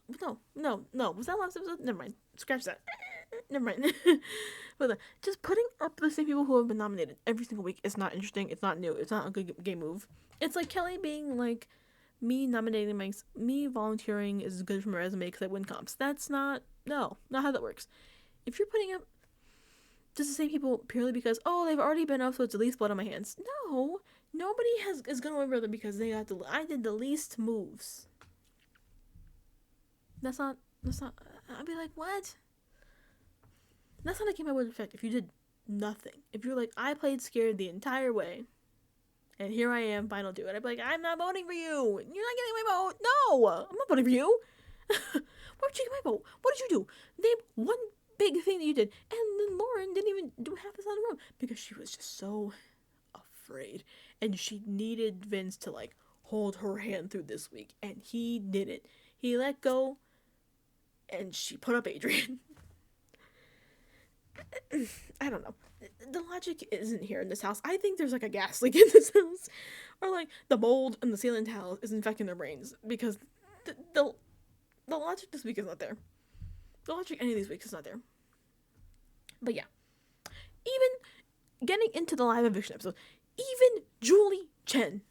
no, was that last episode? Never mind, scratch that, never mind. But just putting up the same people who have been nominated every single week is not interesting, it's not new, it's not a good game move. It's like Kelly being like, me volunteering is good for my resume because I win comps. That's not how that works. If you're putting up just the same people purely because, oh, they've already been up, so it's the least blood on my hands. No, nobody is going to win them because I did the least moves. That's not, I'd be like, what? That's not a game I would affect if you did nothing. If you're like, I played scared the entire way, and here I am, final two. And I'd be like, I'm not voting for you. You're not getting my vote. No, I'm not voting for you. Why would you get my vote? What did you do? Name one big thing that you did. And then Lauren didn't even do half this on the room because she was just so afraid. And she needed Vince to, like, hold her hand through this week. And he didn't. He let go, and she put up Adrian. I don't know. The logic isn't here in this house. I think there's like a gas leak in this house, or like the mold in the ceiling tile is infecting their brains, because the logic this week is not there. The logic any of these weeks is not there. But yeah, even getting into the live eviction episode, even Julie Chen,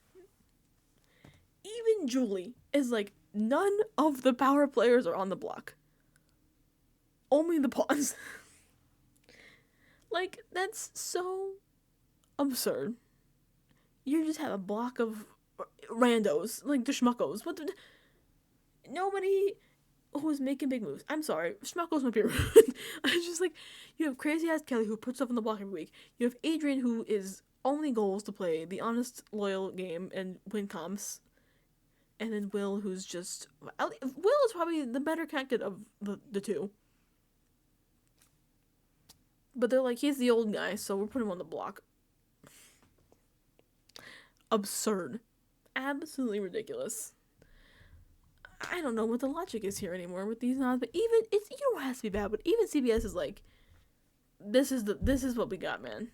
even Julie is like, none of the power players are on the block. Only the pawns. Like, that's so absurd. You just have a block of randos, like the schmuckos. Nobody who's making big moves. I'm sorry, schmuckos might be rude. I'm just like, you have crazy ass Kelly who puts stuff on the block every week. You have Adrian who is only goals to play the honest, loyal game and win comps. And then Will, who's just, Will is probably the better connected of the two. But they're like, he's the old guy, so we're putting him on the block. Absurd. Absolutely ridiculous. I don't know what the logic is here anymore with these nods, but even, it's, you know, it has to be bad, but even CBS is like, this is what we got, man.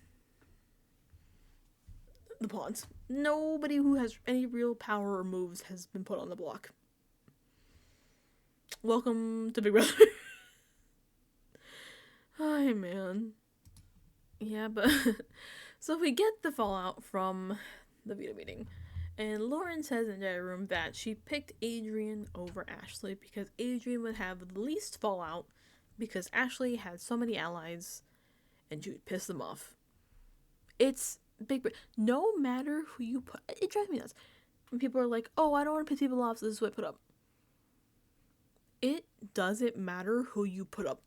The pawns. Nobody who has any real power or moves has been put on the block. Welcome to Big Brother. Hi, man. Yeah, but so we get the fallout from the veto meeting. And Lauren says in the room that she picked Adrian over Ashley because Adrian would have the least fallout because Ashley had so many allies and she would piss them off. It's no matter who you put, it drives me nuts when people are like, oh, I don't want to piss people off, so this is what I put up. It doesn't matter who you put up.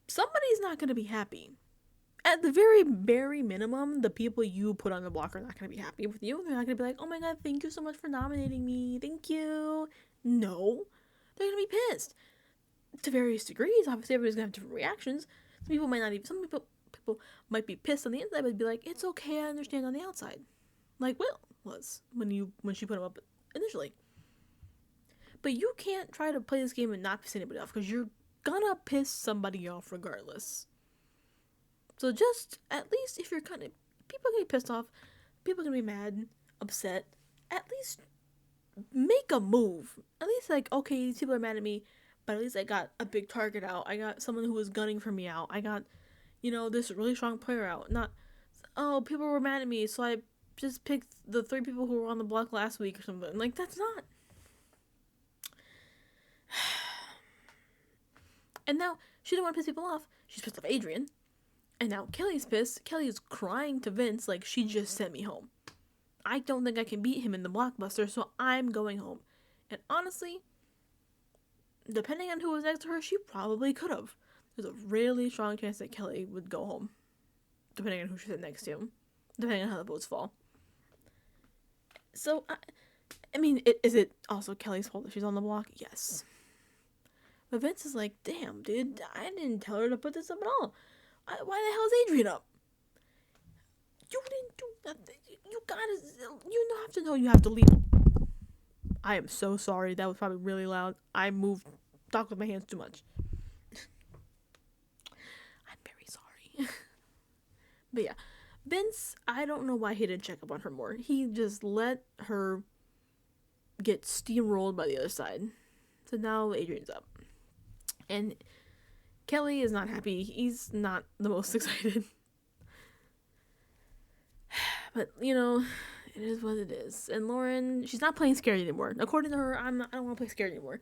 Somebody's not going to be happy. At the very, very minimum, the people you put on the block are not going to be happy with you. They're not going to be like, oh my god, thank you so much for nominating me. Thank you. No. They're going to be pissed. To various degrees. Obviously, everybody's going to have different reactions. Some people might be pissed on the inside, but be like, it's okay, I understand on the outside. Like Will was when she put him up initially. But you can't try to play this game and not piss anybody off, because you're gonna piss somebody off regardless. So just, at least if you're people are gonna be pissed off, people are gonna be mad, upset, at least make a move. At least like, okay, these people are mad at me, but at least I got a big target out. I got someone who was gunning for me out. I got, this really strong player out. Not, oh, people were mad at me, so I just picked the 3 people who were on the block last week or something. Like, that's not. And now, she didn't want to piss people off. She's pissed off Adrian. And now Kelly's pissed. Kelly is crying to Vince like, she just sent me home. I don't think I can beat him in the blockbuster, so I'm going home. And honestly, depending on who was next to her, she probably could have. There's a really strong chance that Kelly would go home. Depending on who she sat next to. Depending on how the votes fall. So, I mean, is it also Kelly's fault that she's on the block? Yes. But Vince is like, damn, dude, I didn't tell her to put this up at all. Why the hell is Adrian up? You didn't do nothing. You have to know you have to leave. I am so sorry. That was probably really loud. I talked with my hands too much. I'm very sorry. But yeah, Vince, I don't know why he didn't check up on her more. He just let her get steamrolled by the other side. So now Adrian's up. And Kelly is not happy. He's not the most excited. But, it is what it is. And Lauren, she's not playing scared anymore. According to her, I don't want to play scared anymore.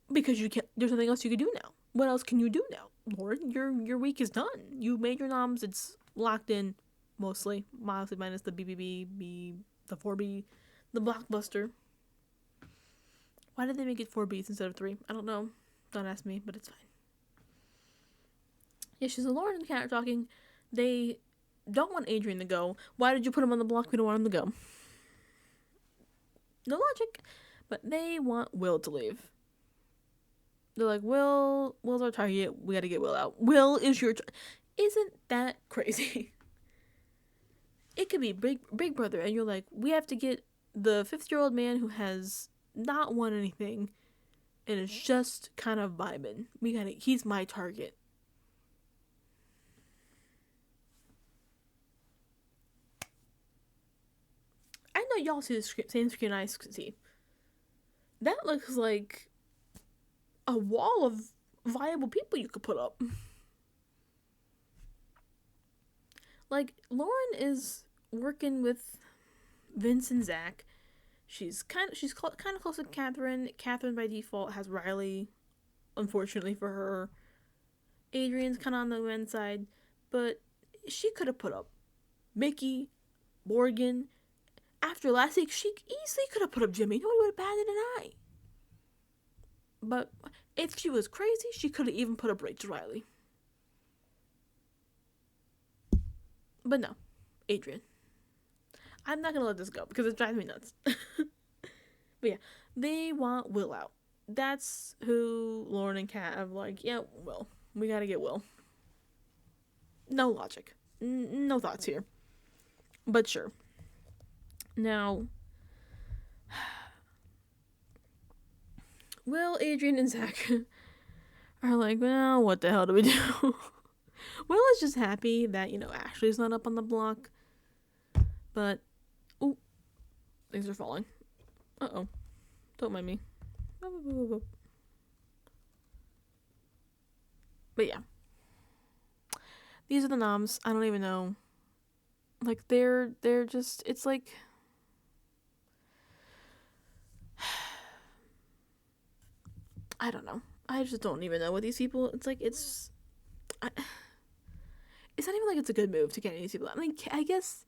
Because there's nothing else you can do now. What else can you do now? Lauren, your week is done. You made your noms. It's locked in, mostly. Mostly minus the BBB, the 4B, the blockbuster. Why did they make it 4Bs instead of 3? I don't know. Don't ask me, but it's fine. Yeah, she's a Lauren and Kat are talking. They don't want Adrian to go. Why did you put him on the block? We don't want him to go. No logic. But they want Will to leave. They're like, Will's our target. We gotta get Will out. Will is your Isn't that crazy? It could be Big Brother, and you're like, we have to get the 50-year-old man who has not won anything and is just kind of vibing. He's my target. I know y'all see the same screen I see. That looks like a wall of viable people you could put up. Like, Lauren is working with Vince and Zach. She's kind of close to Catherine. Catherine by default has Riley, unfortunately for her. Adrian's kind of on the men's side, but she could have put up Mickey, Morgan. After last week, she easily could have put up Jimmy. Nobody would have batted an eye. But if she was crazy, she could have even put up Rachel Riley. But no, Adrian. I'm not gonna let this go because it drives me nuts. But yeah, they want Will out. That's who Lauren and Kat have like, yeah, Will. We gotta get Will. No logic. No thoughts here. But sure. Now, Will, Adrian, and Zach are like, well, what the hell do we do? Will is just happy that, Ashley's not up on the block. But, things are falling. Uh-oh. Don't mind me. But yeah, these are the noms. I don't even know. Like they're just. It's like I don't know. I just don't even know what these people. It's like I, it's not even like it's a good move to get any of these people. I mean, I guess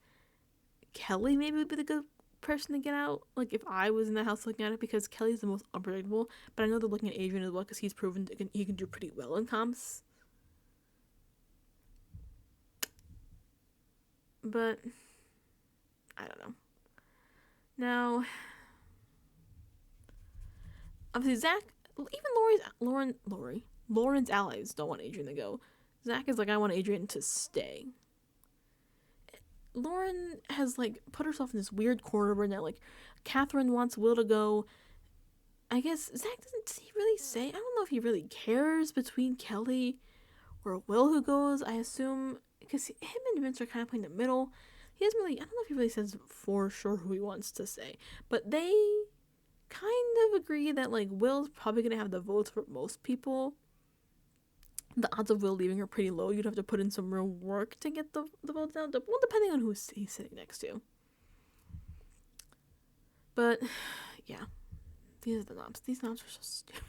Kelly maybe would be the good person to get out. Like if I was in the house looking at it, because Kelly's the most unpredictable. But I know they're looking at Adrian as well because he's proven he can do pretty well in comps. But I don't know. Now, obviously Zach, even Lauren's allies don't want Adrian to go. Zach is like, I want Adrian to stay. Lauren has like put herself in this weird corner where now like Catherine wants Will to go. I guess Zach does he really say? I don't know if he really cares between Kelly or Will who goes. I assume because him and Vince are kind of playing the middle. He doesn't really. I don't know if he really says for sure who he wants to say, but they kind of agree that like Will's probably gonna have the votes for most people. The odds of Will leaving are pretty low. You'd have to put in some real work to get the votes down. Well, depending on who he's sitting next to. But yeah, these are the noms. These noms are so stupid.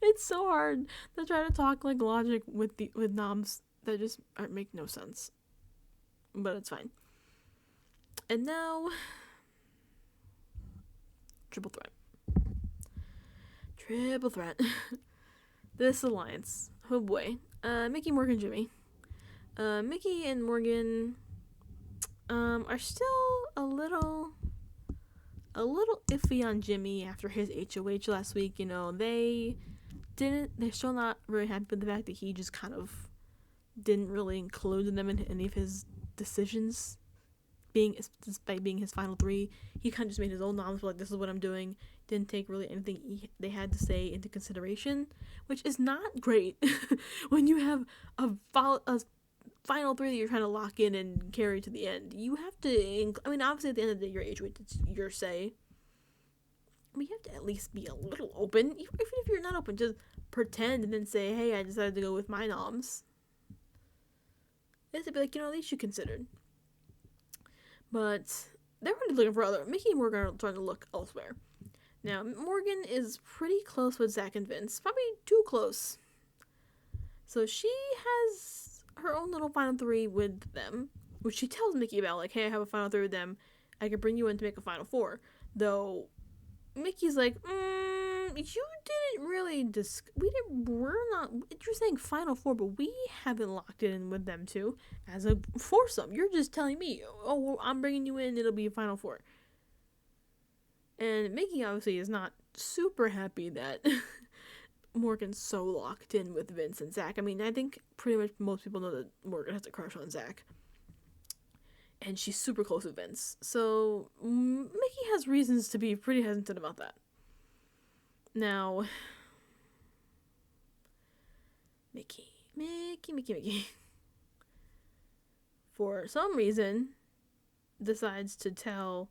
It's so hard to try to talk like logic with noms that just make no sense. But it's fine. And now, triple threat. Triple threat. This alliance. Oh boy. Mickey, Morgan, Jimmy. Mickey and Morgan are still a little iffy on Jimmy after his HOH last week. You know, they're still not very happy with the fact that he just kind of didn't really include them in any of his decisions. Despite being his final three, he kind of just made his own noms, like, this is what I'm doing. Didn't take really anything they had to say into consideration, which is not great when you have a final three that you're trying to lock in and carry to the end. You have to, I mean, obviously at the end of the day, your HOH, it's your say. But you have to at least be a little open. Even if you're not open, just pretend and then say, hey, I decided to go with my noms. It has to be like, at least you considered. But they're really looking for other. Mickey and Morgan are trying to look elsewhere. Now, Morgan is pretty close with Zach and Vince. Probably too close. So she has her own little final three with them, which she tells Mickey about, like, hey, I have a final three with them. I can bring you in to make a final four. Though, Mickey's like, you didn't really we're not, you're saying final four, but we haven't locked it in with them too as a foursome. You're just telling me, oh, I'm bringing you in, it'll be a final four. And Mickey obviously is not super happy that Morgan's so locked in with Vince and Zach. I mean, I think pretty much most people know that Morgan has a crush on Zach. And she's super close with Vince. So, Mickey has reasons to be pretty hesitant about that. Now, Mickey. For some reason, decides to tell,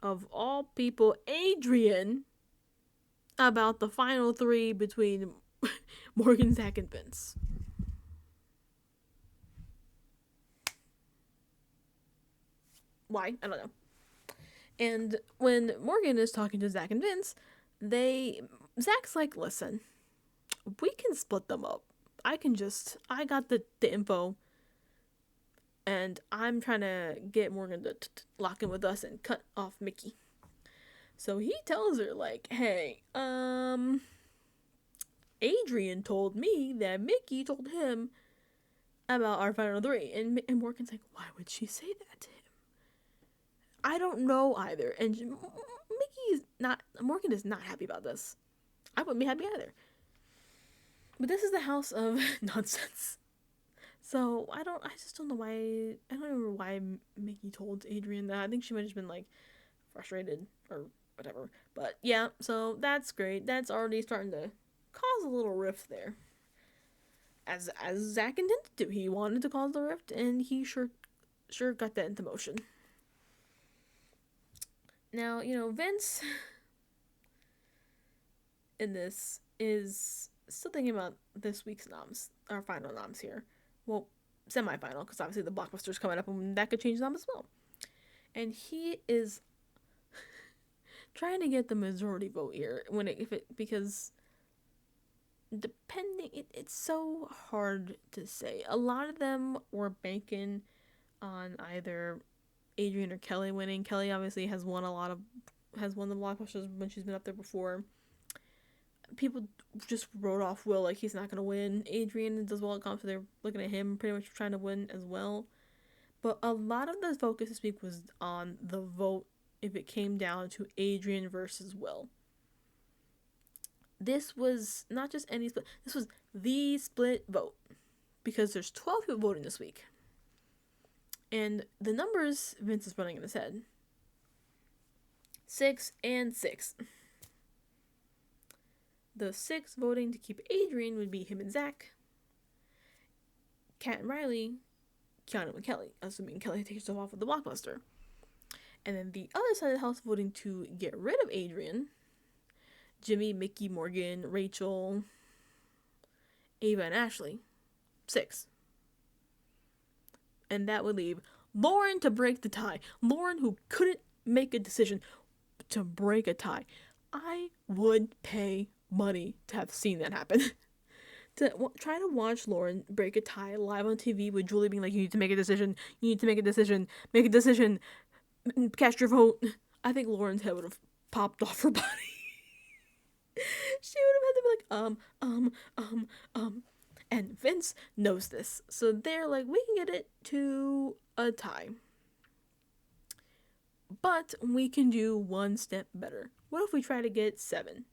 of all people, Adrian about the final three between Morgan, Zach, and Vince. Why? I don't know. And when Morgan is talking to Zach and Vince, Zach's like, listen, we can split them up. I got the info, and I'm trying to get Morgan to lock in with us and cut off Mickey. So he tells her, like, hey, Adrian told me that Mickey told him about our final three. And Morgan's like, why would she say that to him? I don't know either. And Morgan is not happy about this. I wouldn't be happy either. But this is the house of nonsense. So I just don't know why. I don't remember why Mickey told Adrian that. I think she might have just been like frustrated or whatever. But yeah, so that's great. That's already starting to cause a little rift there. As Zach intended to. He wanted to cause the rift, and he sure got that into motion. Now, Vince in this is still thinking about this week's noms, our final noms here. Well, semi-final, because obviously the blockbuster's coming up, and that could change them as well. And he is trying to get the majority vote here because depending, it's so hard to say. A lot of them were banking on either Adrian or Kelly winning. Kelly obviously has won the blockbusters when she's been up there before. People just wrote off Will like he's not gonna win. Adrian does well at comp, so they're looking at him pretty much trying to win as well. But a lot of the focus this week was on the vote if it came down to Adrian versus Will. This was not just any split, this was the split vote. Because there's 12 people voting this week. And the numbers Vince is running in his head. 6 and 6. The 6 voting to keep Adrian would be him and Zach, Kat and Riley, Keanu and Kelly, assuming Kelly takes herself off of the blockbuster. And then the other side of the house voting to get rid of Adrian, Jimmy, Mickey, Morgan, Rachel, Ava, and Ashley. 6. And that would leave Lauren to break the tie. Lauren, who couldn't make a decision, to break a tie. I would pay money to have seen that happen. Try to watch Lauren break a tie live on TV with Julie being like, you need to make a decision, make a decision, cast your vote. I think Lauren's head would have popped off her body. She would have had to be like, and Vince knows this, so they're like, we can get it to a tie, but we can do one step better. What if we try to get 7?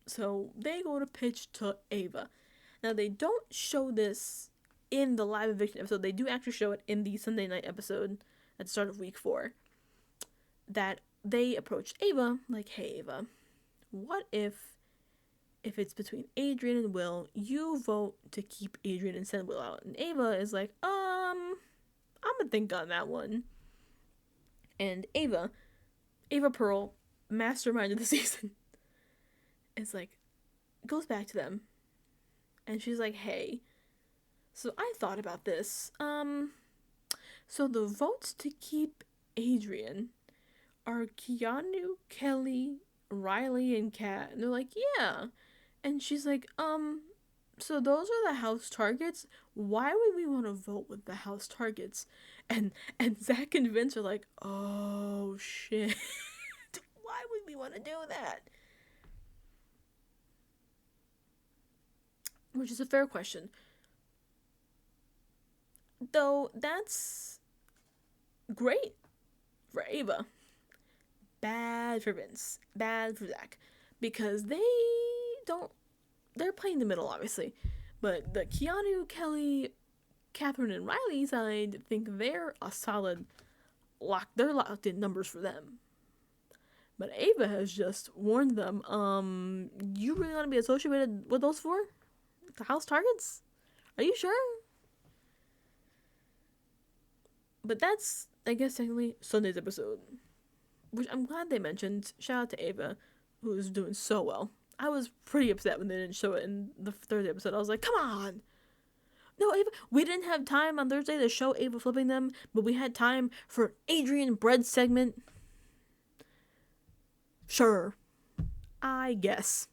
So they go to pitch to Ava. Now, they don't show this in the live eviction episode. They do actually show it in the Sunday night episode at the start of week 4. That they approached Ava, like, hey, Ava, what if it's between Adrian and Will, you vote to keep Adrian and send Will out? And Ava is like, I'm gonna think on that one. And Ava Pearl, mastermind of the season, is like, goes back to them, and she's like, hey, so I thought about this. So the votes to keep Adrian are Keanu, Kelly, Riley, and Kat. And they're like, yeah. And she's like, so those are the house targets? Why would we want to vote with the house targets? And Zach and Vince are like, oh, shit. Why would we want to do that? Which is a fair question. Though that's great for Ava. Bad for Vince. Bad for Zach. Because they're playing the middle, obviously. But the Keanu, Kelly, Catherine, and Riley side think they're a solid they're locked in numbers for them. But Ava has just warned them, you really want to be associated with those 4? The house targets? Are you sure? But that's, I guess, technically Sunday's episode. Which I'm glad they mentioned. Shout out to Ava, who's doing so well. I was pretty upset when they didn't show it in the Thursday episode. I was like, come on! No, Ava, we didn't have time on Thursday to show Ava flipping them, but we had time for an Adrian bread segment. Sure. I guess.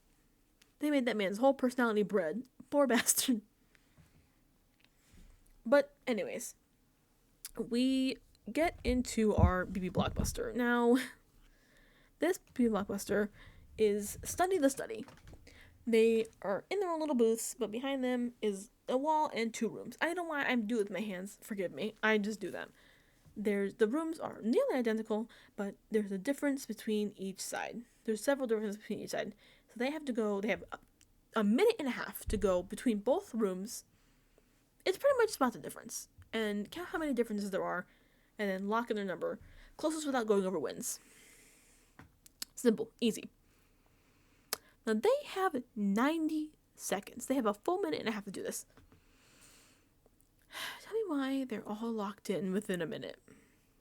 They made that man's whole personality bread. Poor bastard. But anyways, we get into our BB Blockbuster. Now, this BB Blockbuster is Study the Study. They are in their own little booths, but behind them is a wall and 2 rooms. I don't know why I'm doing it with my hands. Forgive me. I just do that. The rooms are nearly identical, but there's a difference between each side. There's several differences between each side. So they have a minute and a half to go between both rooms. It's pretty much spot the difference. And count how many differences there are, and then lock in their number. Closest without going over wins. Simple. Easy. Now they have 90 seconds. They have a full minute and a half to do this. Tell me why they're all locked in within a minute.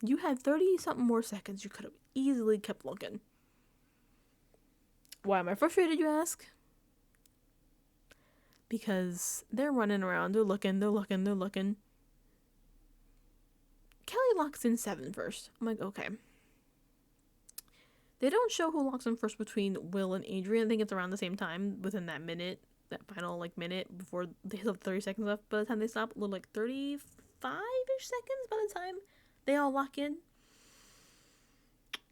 You had 30-something more seconds. You could have easily kept looking. Why am I frustrated, you ask? Because they're running around, they're looking. Kelly locks in 7 first. I'm like, okay. They don't show who locks in first between Will and Adrian. I think it's around the same time, within that minute, that final minute before they have 30 seconds left. By the time they stop, a little 35-ish seconds by the time they all lock in.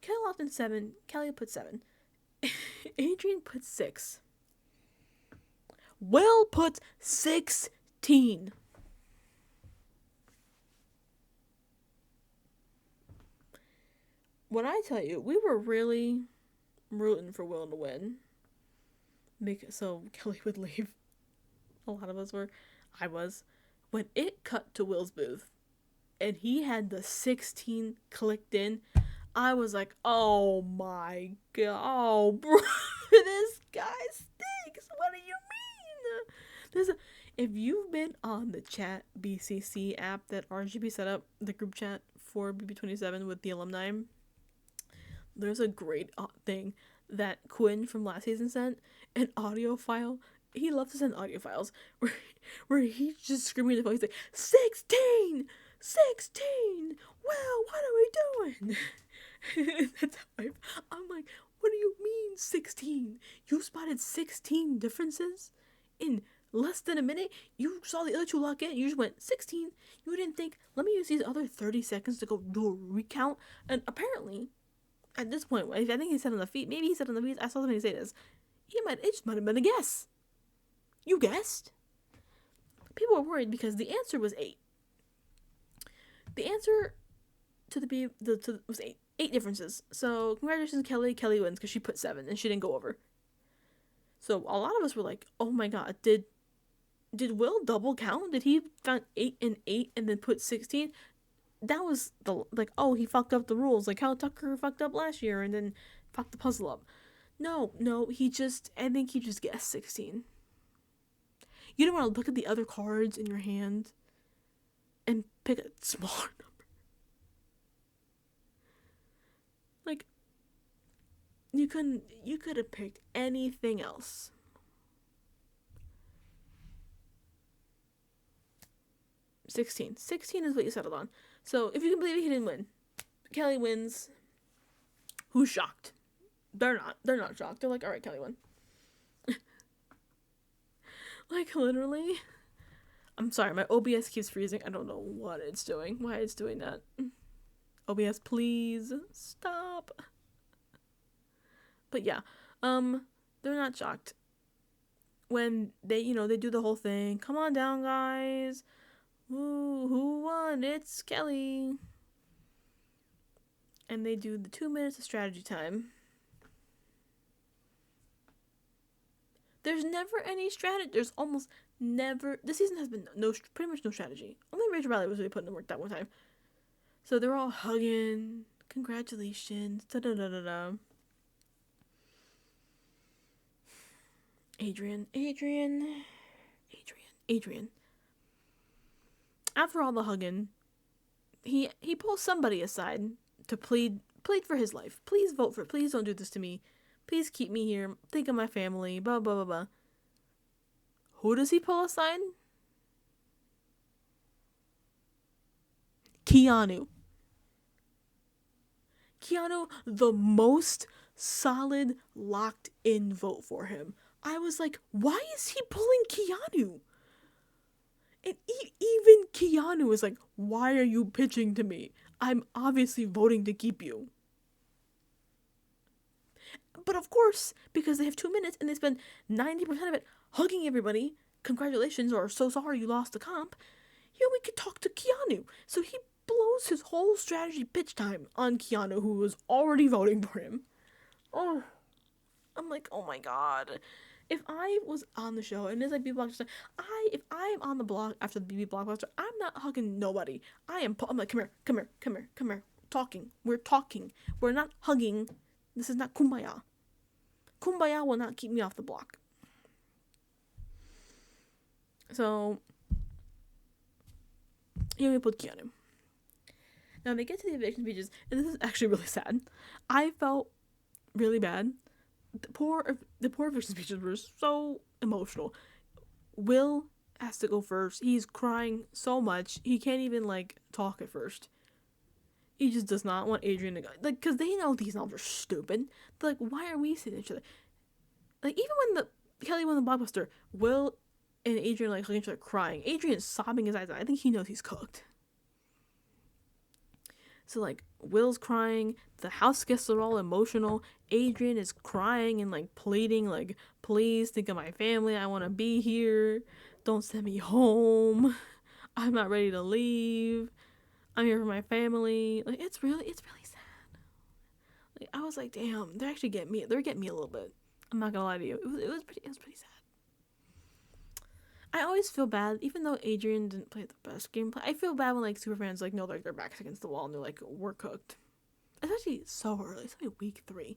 Kelly locked in 7. Kelly put 7. Adrian put 6. Will put 16. When I tell you, we were really rooting for Will to win. So Kelly would leave. A lot of us were. I was. When it cut to Will's booth, and he had the 16 clicked in, I was like, oh my god. Oh, bro, this guy stinks. What do you mean? If you've been on the chat BCC app that RGB set up, the group chat for BB27 with the alumni, there's a great thing that Quinn from last season sent, an audio file. He loves to send audio files where he's just screaming at the phone. He's like, 16! 16! Well, what are we doing? That's how I'm like, what do you mean 16? You spotted 16 differences in less than a minute? You saw the other 2 lock in, you just went 16. You didn't think, let me use these other 30 seconds to go do a recount. And apparently, at this point, I think he said on the feed, maybe he said on the feed, I saw somebody say this, it just might have been a guess. You guessed? People were worried because the answer was 8. The answer to the B was 8. 8 differences. So congratulations, Kelly. Kelly wins because she put 7 and she didn't go over. So a lot of us were like, oh my god, did Will double count? Did he found 8 and 8 and then put 16? That was oh, he fucked up the rules, like how Tucker fucked up last year and then fucked the puzzle up. No, I think he just guessed 16. You don't want to look at the other cards in your hand and pick a smaller number. Like, you could have picked anything else. $16. 16 is what you settled on. So, if you can believe it, he didn't win. Kelly wins. Who's shocked? They're not shocked. They're like, alright, Kelly won. Like, literally. I'm sorry, my OBS keeps freezing. I don't know what it's doing. Why it's doing that. OBS, please stop. But yeah, they're not shocked. When they do the whole thing. Come on down, guys. Ooh, who won? It's Kelly. And they do the 2 minutes of strategy time. There's never any strategy. There's almost never. This season has been pretty much no strategy. Only Rachel Riley was really putting in work that one time. So they're all hugging. Congratulations. Da-da-da-da-da. Adrian. After all the hugging, he pulls somebody aside to plead for his life. Please vote for it. Please don't do this to me. Please keep me here. Think of my family. Blah, blah, blah, blah. Who does he pull aside? Keanu, the most solid, locked-in vote for him. I was like, why is he pulling Keanu? And even Keanu is like, why are you pitching to me? I'm obviously voting to keep you. But of course, because they have 2 minutes and they spend 90% of it hugging everybody, congratulations, or so sorry you lost the comp, we could talk to Keanu. So he blows his whole strategy pitch time on Keanu, who was already voting for him. Oh, I'm like, oh my god. If I was on the show and it's like BB Blockbuster, if I am on the block after the BB Blockbuster, I'm not hugging nobody. I'm like, come here. Talking. We're talking. We're not hugging. This is not kumbaya. Kumbaya will not keep me off the block. So, we put Keanu. Now they get to the eviction speeches, and this is actually really sad. I felt really bad the poor eviction speeches were so emotional. Will has to go first. He's crying so much he can't even like talk at first. He just does not want Adrian to go, like, because they know these novels are stupid. They're like, why are we seeing each other? Like, even when Kelly won the blockbuster, Will and Adrian like hugging each other crying. Adrian's sobbing his eyes out. I think he knows he's cooked. So like Will's crying, the house guests are all emotional. Adrian is crying and like pleading, like, please think of my family. I want to be here. Don't send me home. I'm not ready to leave. I'm here for my family. Like, it's really sad. Like, I was like, damn, they're actually getting me. They're getting me a little bit. I'm not gonna lie to you. It was pretty sad. I always feel bad, even though Adrian didn't play the best gameplay. I feel bad when like superfans like know like their backs against the wall and they're like, we're cooked. Especially so early. It's only week 3.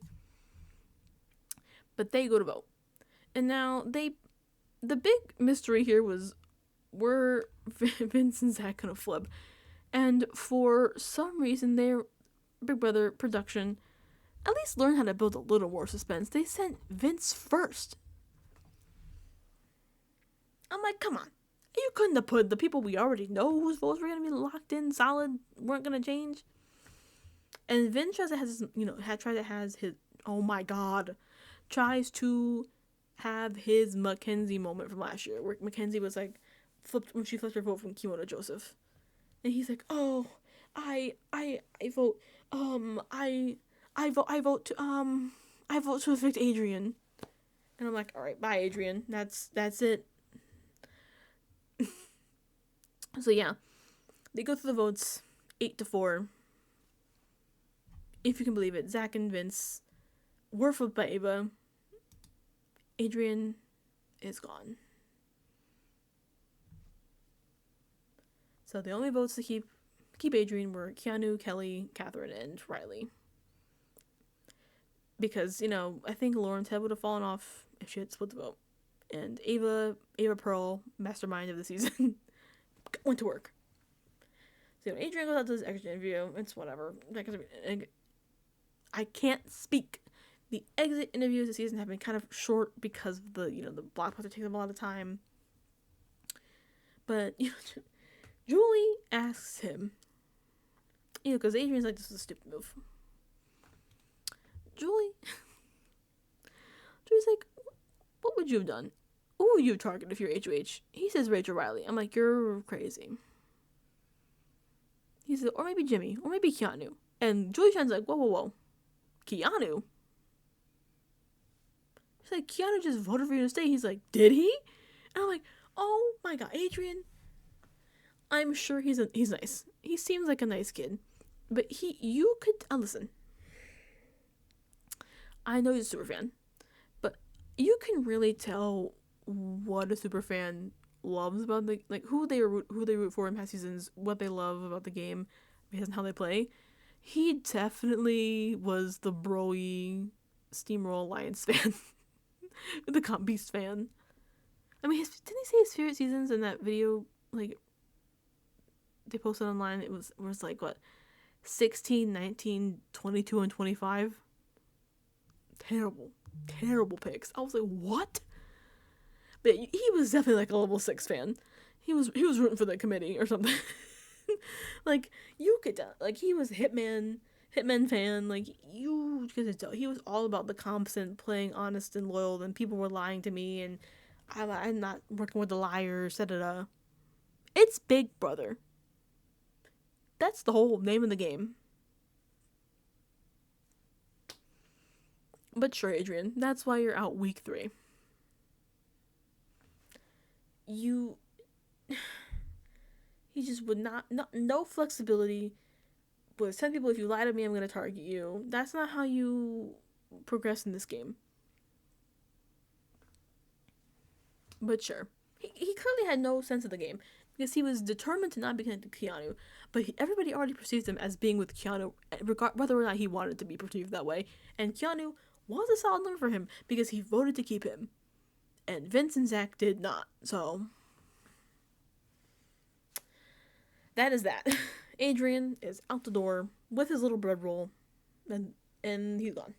But they go to vote, and now the big mystery here was, were Vince and Zach gonna flip? And for some reason, their Big Brother production at least learned how to build a little more suspense. They sent Vince first. I'm like, come on. You couldn't have put the people we already know whose votes were going to be locked in, solid, weren't going to change. And Vince tries to have his, oh my god, tries to have his Mackenzie moment from last year, where Mackenzie was like, when she flipped her vote from Kimo to Joseph. And he's like, oh, I vote, I vote to evict Adrian. And I'm like, all right, bye, Adrian. That's it. So yeah, they go through the votes 8-4. If you can believe it, Zach and Vince were flipped by Ava. Adrian is gone. So the only votes to keep Adrian were Keanu, Kelly, Catherine, and Riley. Because, I think Lauren Ted would have fallen off if she had split the vote. And Ava Pearl, mastermind of the season, went to work. So Adrian goes out to this exit interview. It's whatever. I can't speak. The exit interviews this season have been kind of short because of the blockbuster takes up a lot of time. But Julie asks him, because Adrian's like, this is a stupid move. Julie's like, what would you have done? Who would you target if you're HOH? He says Rachel Riley. I'm like, you're crazy. He said, or maybe Jimmy, or maybe Keanu. And Julie Chen's like, whoa. Keanu? She's like, Keanu just voted for you to stay. He's like, did he? And I'm like, oh my god, Adrian. I'm sure he's nice. He seems like a nice kid. But you could, listen. I know he's a super fan. But you can really tell what a super fan loves about who they root for in past seasons, what they love about the game, based on how they play. He definitely was the broy Steamroll Alliance fan. The Comp Beast fan. I mean, didn't he say his favorite seasons in that video, like, they posted online? It was like, what, 16, 19, 22, and 25? Terrible picks. I was like, what? But he was definitely like a level 6 fan. He was rooting for the committee or something. Like, you could tell. Like, he was Hitman fan. Like, you could tell. He was all about the comps and playing honest and loyal, and people were lying to me, and I'm not working with the liars, da-da-da. It's Big Brother. That's the whole name of the game. But sure, Adrian, that's why you're out week 3. He just would no flexibility. Would tell people, if you lie to me, I'm going to target you. That's not how you progress in this game. But sure. He clearly had no sense of the game, because he was determined to not be connected to Keanu, but everybody already perceives him as being with Keanu, whether or not he wanted to be perceived that way. And Keanu was a solid number for him, because he voted to keep him. And Vince and Zach did not. So that is that. Adrian is out the door with his little bread roll, and he's gone.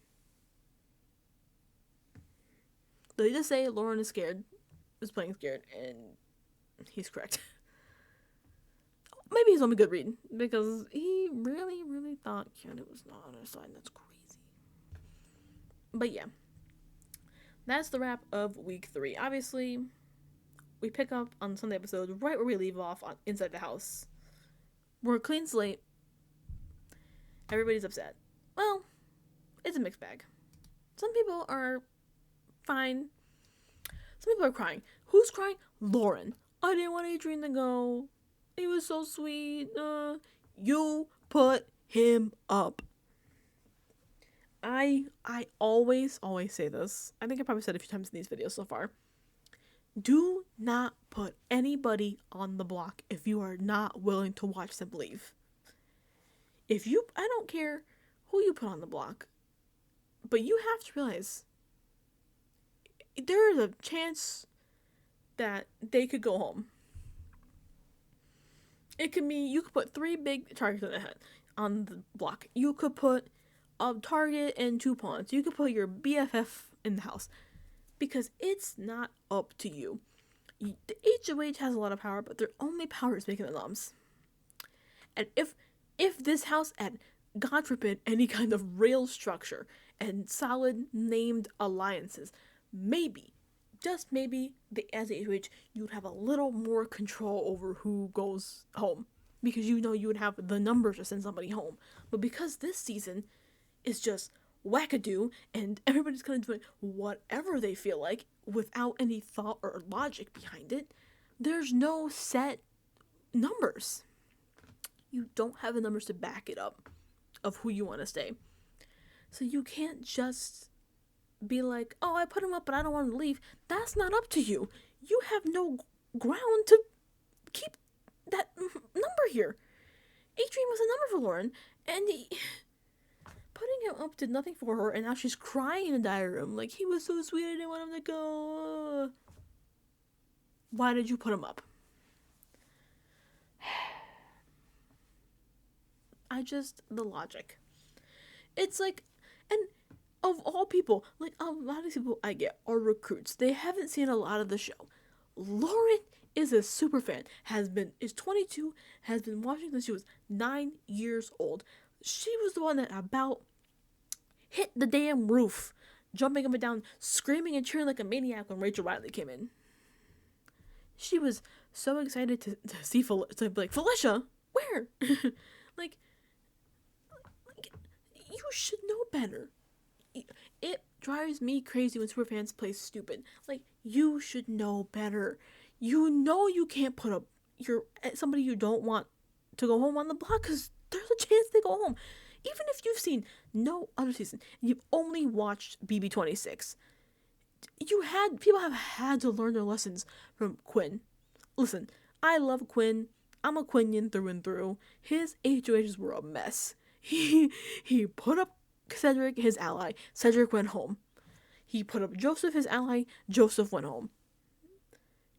They just say Lauren is playing scared, and he's correct. Maybe he's on a good read, because he really, really thought Canada was not on her side, and that's crazy. But yeah, that's the wrap of week 3. Obviously, we pick up on Sunday episode right where we leave off inside the house. We're a clean slate. Everybody's upset. Well, it's a mixed bag. Some people are fine. Some people are crying. Who's crying? Lauren. I didn't want Adrian to go. He was so sweet. You put him up. I always say this. I think I probably said it a few times in these videos so far. Do not put anybody on the block if you are not willing to watch them leave. I don't care who you put on the block, but you have to realize there is a chance that they could go home. It could mean you could put 3 big targets on the block. You could put a target and 2 pawns. You could put your BFF in the house. Because it's not up to you. The HOH has a lot of power, but their only power is making the noms. And if this house had, God forbid, any kind of real structure and solid named alliances, maybe, just maybe, as a HOH, you'd have a little more control over who goes home. Because you would have the numbers to send somebody home. But because this season is just wackadoo, and everybody's kind of doing whatever they feel like without any thought or logic behind it, there's no set numbers. You don't have the numbers to back it up of who you want to stay. So you can't just be like, oh, I put him up, but I don't want him to leave. That's not up to you. You have no ground to keep that number here. Adrian was a number for Lauren, and putting him up did nothing for her, and now she's crying in the diary room. Like, he was so sweet, I didn't want him to go. Why did you put him up? The logic. It's like, and of all people, like, a lot of these people I get are recruits. They haven't seen a lot of the show. Lauren is a super fan, is 22, has been watching since she was 9 years old. She was the one that about hit the damn roof, jumping up and down, screaming and cheering like a maniac when Rachel Riley came in. She was so excited to see to be like, Felicia, where? like, you should know better. It drives me crazy when superfans play stupid. Like, you should know better. You know you can't put somebody you don't want to go home on the block, because there's a chance they go home. Even if you've seen no other season, and you've only watched BB26, people have had to learn their lessons from Quinn. Listen, I love Quinn. I'm a Quinian through and through. His HOHs were a mess. He put up Cedric, his ally. Cedric went home. He put up Joseph, his ally. Joseph went home.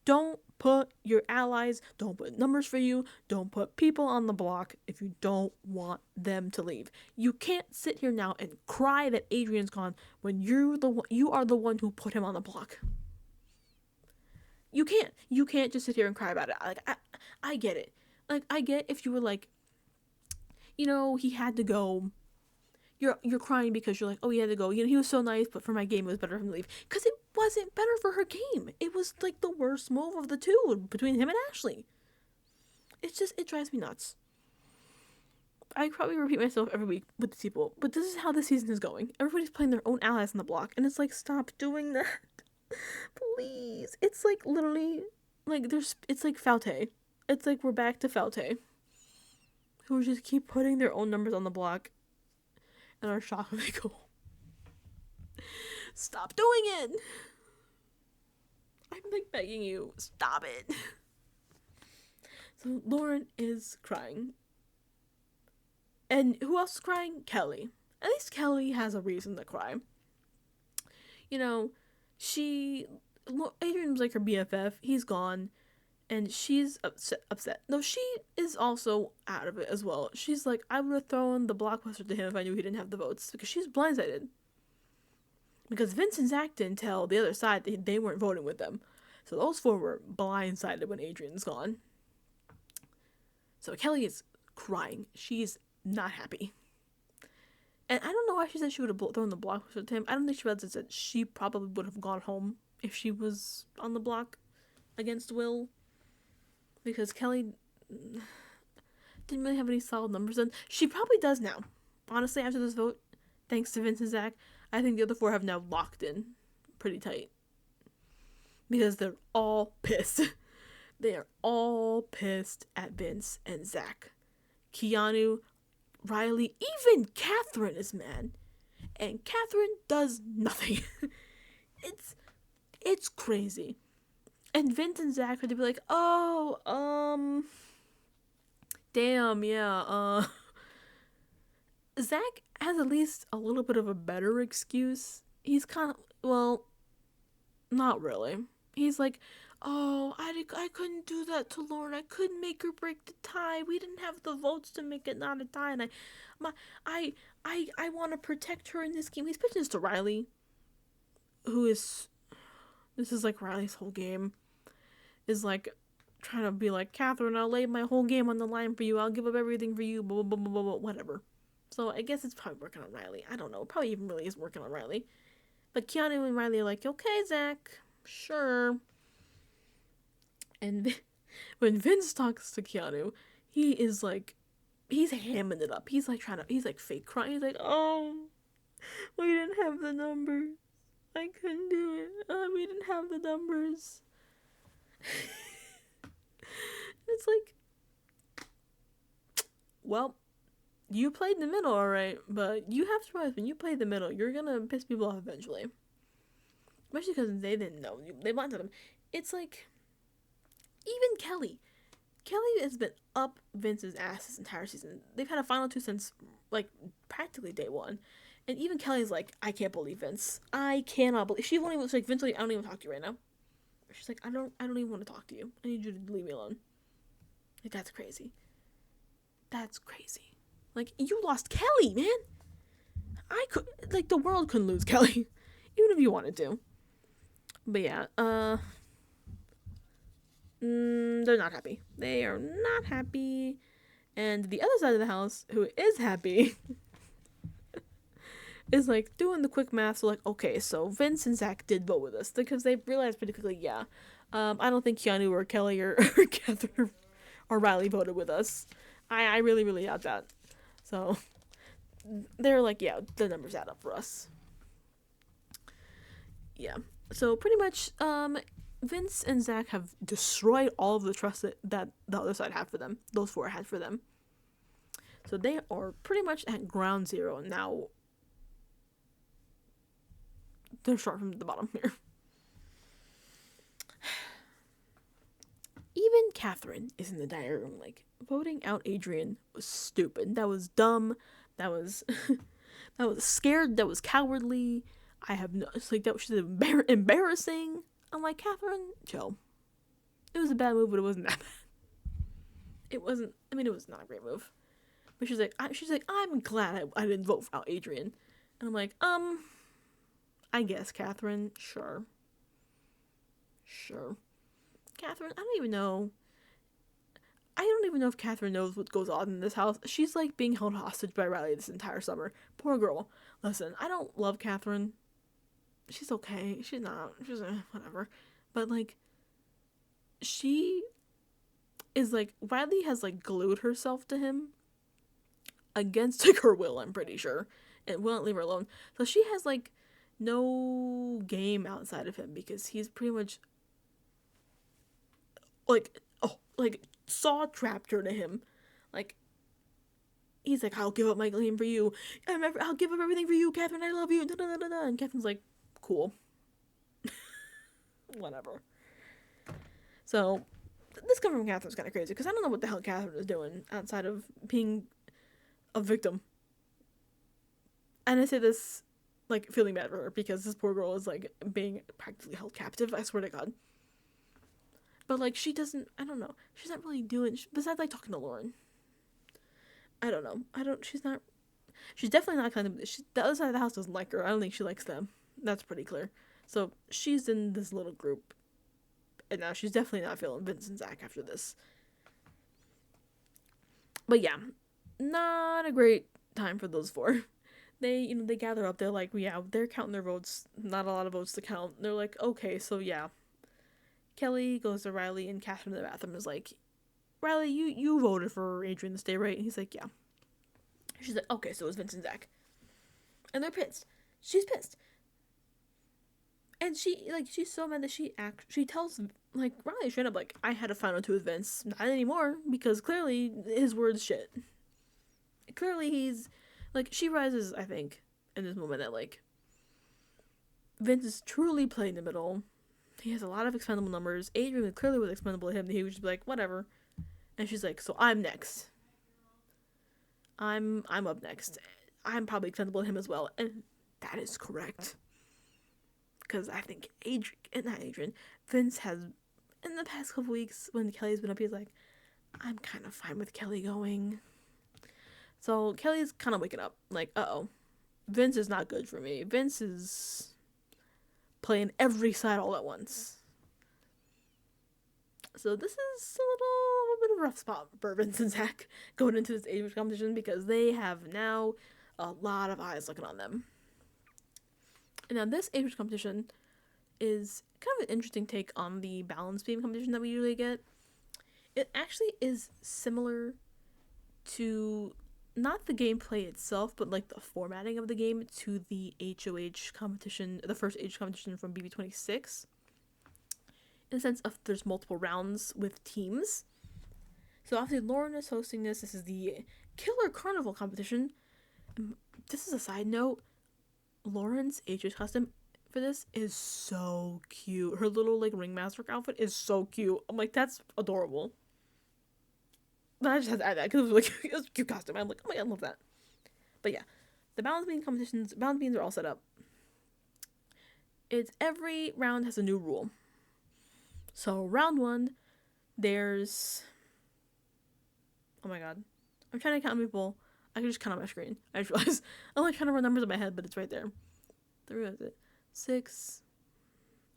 Don't put your allies, don't put numbers for you, don't put people on the block if you don't want them to leave. You can't sit here now and cry that Adrian's gone when you are the one who put him on the block. You can't just sit here and cry about it. Like, I get it. Like, I get if you were like, he had to go. You're crying because you're like, oh, he had to go. He was so nice, but for my game, it was better for him to leave. Because it wasn't better for her game. It was, like, the worst move of the two between him and Ashley. It drives me nuts. I probably repeat myself every week with these people, but this is how the season is going. Everybody's playing their own allies on the block, and it's like, stop doing that. Please. It's, like, literally, like, it's like Falte. It's like we're back to Falte, who just keep putting their own numbers on the block and are shocked when they go home. Stop doing it! I'm, like, begging you. Stop it. So Lauren is crying. And who else is crying? Kelly. At least Kelly has a reason to cry. Adrian was like her BFF. He's gone. And she's upset. No, she is also out of it as well. She's like, I would have thrown the blockbuster to him if I knew he didn't have the votes. Because she's blindsided. Because Vince and Zach didn't tell the other side that they weren't voting with them. So those four were blindsided when Adrian's gone. So Kelly is crying. She's not happy. And I don't know why she said she would have thrown the block with him. I don't think she realized that she probably would have gone home if she was on the block against Will. Because Kelly didn't really have any solid numbers. And she probably does now. Honestly, after this vote, thanks to Vince and Zach, I think the other four have now locked in pretty tight. Because they're all pissed. They are all pissed at Vince and Zach. Keanu, Riley, even Catherine is mad. And Catherine does nothing. It's crazy. And Vince and Zach had to be like, damn, yeah, Zach has at least a little bit of a better excuse. He's kind of, well, not really. He's like, oh, I couldn't do that to Lauren. I couldn't make her break the tie. We didn't have the votes to make it not a tie, and I want to protect her in this game. He's pitching this to Riley, this is like Riley's whole game, is like trying to be like, Catherine, I'll lay my whole game on the line for you. I'll give up everything for you, blah, blah, blah, blah, blah, whatever. So I guess it's probably working on Riley. I don't know. Probably even really is working on Riley. But Keanu and Riley are like, okay, Zach, sure. And when Vince talks to Keanu, he is like, he's hamming it up. He's like he's like fake crying. He's like, oh, we didn't have the numbers. I couldn't do it. We didn't have the numbers. It's like, well, you played the middle, alright, but you have to realize when you play the middle, you're gonna piss people off eventually. Especially because they didn't know. They blinded them. It's like, even Kelly. Kelly has been up Vince's ass this entire season. They've had a final two since, like, practically day one. And even Kelly's like, I can't believe Vince. I cannot believe. She won't even, like, Vince, I don't even talk to you right now. She's like, I don't even want to talk to you. I need you to leave me alone. Like, that's crazy. That's crazy. Like, you lost Kelly, man. I could, like, the world couldn't lose Kelly. Even if you wanted to. But yeah, they're not happy. They are not happy. And the other side of the house, who is happy, is like doing the quick math. So like, okay, so Vince and Zach did vote with us because they realized pretty quickly, yeah, I don't think Keanu or Kelly or Catherine or Riley voted with us. I really, really doubt that. So they're like, yeah, the numbers add up for us. Yeah. So pretty much, Vince and Zach have destroyed all of the trust that the other side had for them. Those four had for them. So they are pretty much at ground zero now. They're starting from the bottom here. Even Catherine is in the diary room, like, voting out Adrian was stupid. That was dumb. That was that was scared. That was cowardly. I have no, it's like that was embarrassing. I'm like, Catherine, chill. It was a bad move, but it wasn't that bad. It wasn't, I mean, it was not a great move. But she's like, I'm glad I didn't vote for Adrian. And I'm like, I guess, Catherine, sure. Catherine, I don't even know if Catherine knows what goes on in this house. She's like being held hostage by Riley this entire summer. Poor girl. Listen, I don't love Catherine. She's okay. She's not. She's whatever. But like, she is like, Riley has like glued herself to him against like her will, I'm pretty sure, and won't leave her alone. So she has like no game outside of him because he's pretty much like saw trapped her to him. Like, he's like, I'll give up my game for you. I'll give up everything for you, Catherine. I love you. Da-da-da-da-da. And Catherine's like, cool. Whatever. So, this coming from Catherine's kind of crazy because I don't know what the hell Catherine is doing outside of being a victim. And I say this, like, feeling bad for her because this poor girl is, like, being practically held captive. I swear to God. But, like, she doesn't, I don't know. She's not really doing, besides, like, talking to Lauren. I don't know. She's definitely not kind of, the other side of the house doesn't like her. I don't think she likes them. That's pretty clear. So she's in this little group, and now she's definitely not feeling Vince and Zach after this. But yeah, not a great time for those four. They gather up. They're like, yeah, they're counting their votes. Not a lot of votes to count. They're like, okay, so yeah. Kelly goes to Riley and Catherine in the bathroom is like, Riley, you voted for Adrian to stay, right? And he's like, yeah. She's like, okay, so it's Vince and Zach. And they're pissed. She's pissed. And she's so mad that she tells, like, Riley straight up, like, I had a final two with Vince. Not anymore, because clearly his word's shit. Clearly he's, like, she rises, I think, in this moment that, like, Vince is truly playing the middle. He has a lot of expendable numbers. Adrian clearly was expendable to him. He would just be like, whatever. And she's like, so I'm next. I'm up next. I'm probably expendable to him as well. And that is correct. Because I think Vince has, in the past couple weeks, when Kelly's been up, he's like, I'm kind of fine with Kelly going. So Kelly's kind of waking up. Like, uh-oh. Vince is not good for me. Vince is playing every side all at once. So this is a bit of a rough spot for Vince and Zach going into this age competition because they have now a lot of eyes looking on them. And now this age competition is kind of an interesting take on the balance beam competition that we usually get. It actually is similar to not the gameplay itself, but like the formatting of the game to the HOH competition, the first HOH competition from BB26. In the sense of there's multiple rounds with teams. So obviously Lauren is hosting this. This is the Killer Carnival competition. This is a side note. Lauren's HOH costume for this is so cute. Her little like ringmaster outfit is so cute. I'm like, that's adorable. But I just had to add that because it was a cute costume. I'm like, oh my god, I love that. But yeah, the balance beam competitions, balance beams are all set up. It's every round has a new rule. So round one, there's, oh my god, I'm trying to count people. I can just count on my screen. I just realized I'm like trying to run numbers in my head, but it's right there. 6,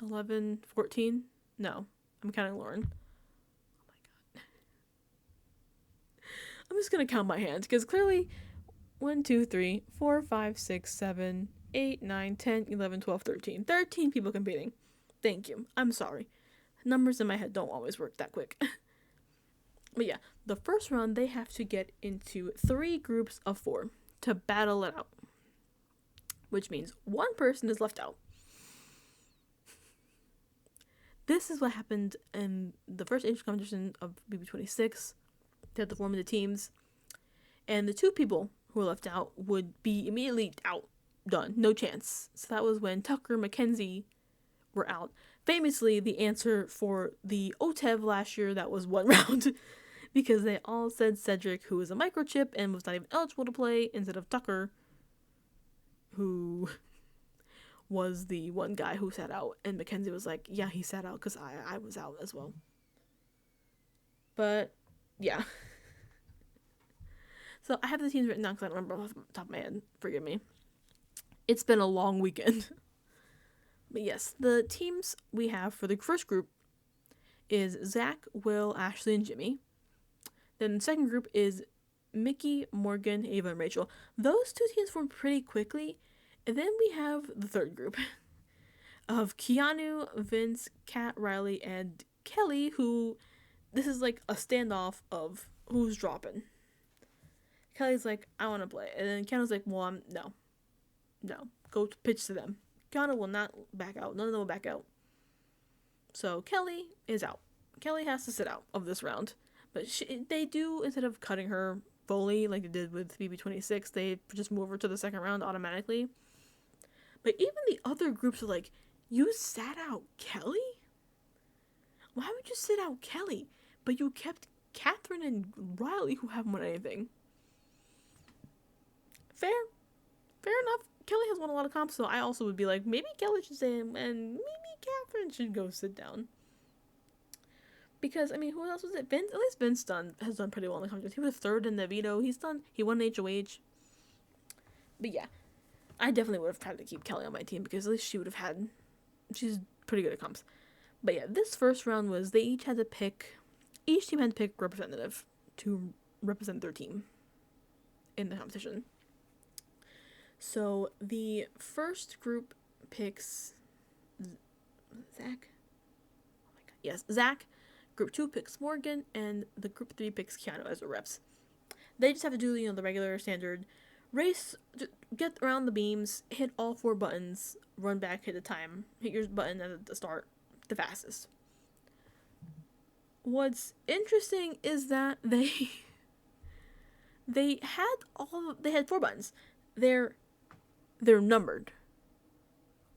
11, 14. No, I'm counting Lauren. Oh my god. I'm just gonna count my hands because clearly 1, 2, 3, 4, 5, 6, 7, 8, 9, 10, 11, 12, 13. 13 people competing. Thank you. I'm sorry. Numbers in my head don't always work that quick. But yeah, the first round they have to get into 3 groups of 4 to battle it out. Which means one person is left out. This is what happened in the first age competition of BB26. They had to form into teams. And the 2 people who were left out would be immediately out. Done. No chance. So that was when Tucker and Mackenzie were out. Famously, the answer for the OTEV last year, that was 1 round. Because they all said Cedric, who was a microchip and was not even eligible to play, instead of Tucker, who was the one guy who sat out. And Mackenzie was like, yeah, he sat out because I was out as well. But, yeah. So I have the teams written down because I don't remember off the top of my head. Forgive me. It's been a long weekend. But yes, the teams we have for the first group is Zach, Will, Ashley, and Jimmy. Then the second group is Mickey, Morgan, Ava, and Rachel. Those 2 teams form pretty quickly. And then we have the third group of Keanu, Vince, Kat, Riley, and Kelly, who this is like a standoff of who's dropping. Kelly's like, I want to play. And then Keanu's like, well, no. Go pitch to them. Keanu will not back out. None of them will back out. So Kelly is out. Kelly has to sit out of this round. But they do, instead of cutting her fully like they did with BB26, they just move her to the second round automatically. But even the other groups are like, you sat out Kelly? Why would you sit out Kelly? But you kept Catherine and Riley, who haven't won anything. Fair enough. Kelly has won a lot of comps, so I also would be like, maybe Kelly should stay and maybe Catherine should go sit down. Because, I mean, who else was it? Vince? At least Vince has done pretty well in the competition. He was 3rd in the veto. He won HOH. But yeah. I definitely would have tried to keep Kelly on my team because at least she's pretty good at comps. But yeah, this first round was each team had to pick representative to represent their team in the competition. So the first group picks Zach. Oh my god. Yes, Zach. Group 2 picks Morgan, and the group 3 picks Keanu as the reps. They just have to do, the regular standard race, get around the beams, hit all 4 buttons, run back, hit the time, hit your button at the start the fastest. What's interesting is that they had 4 buttons. They're numbered.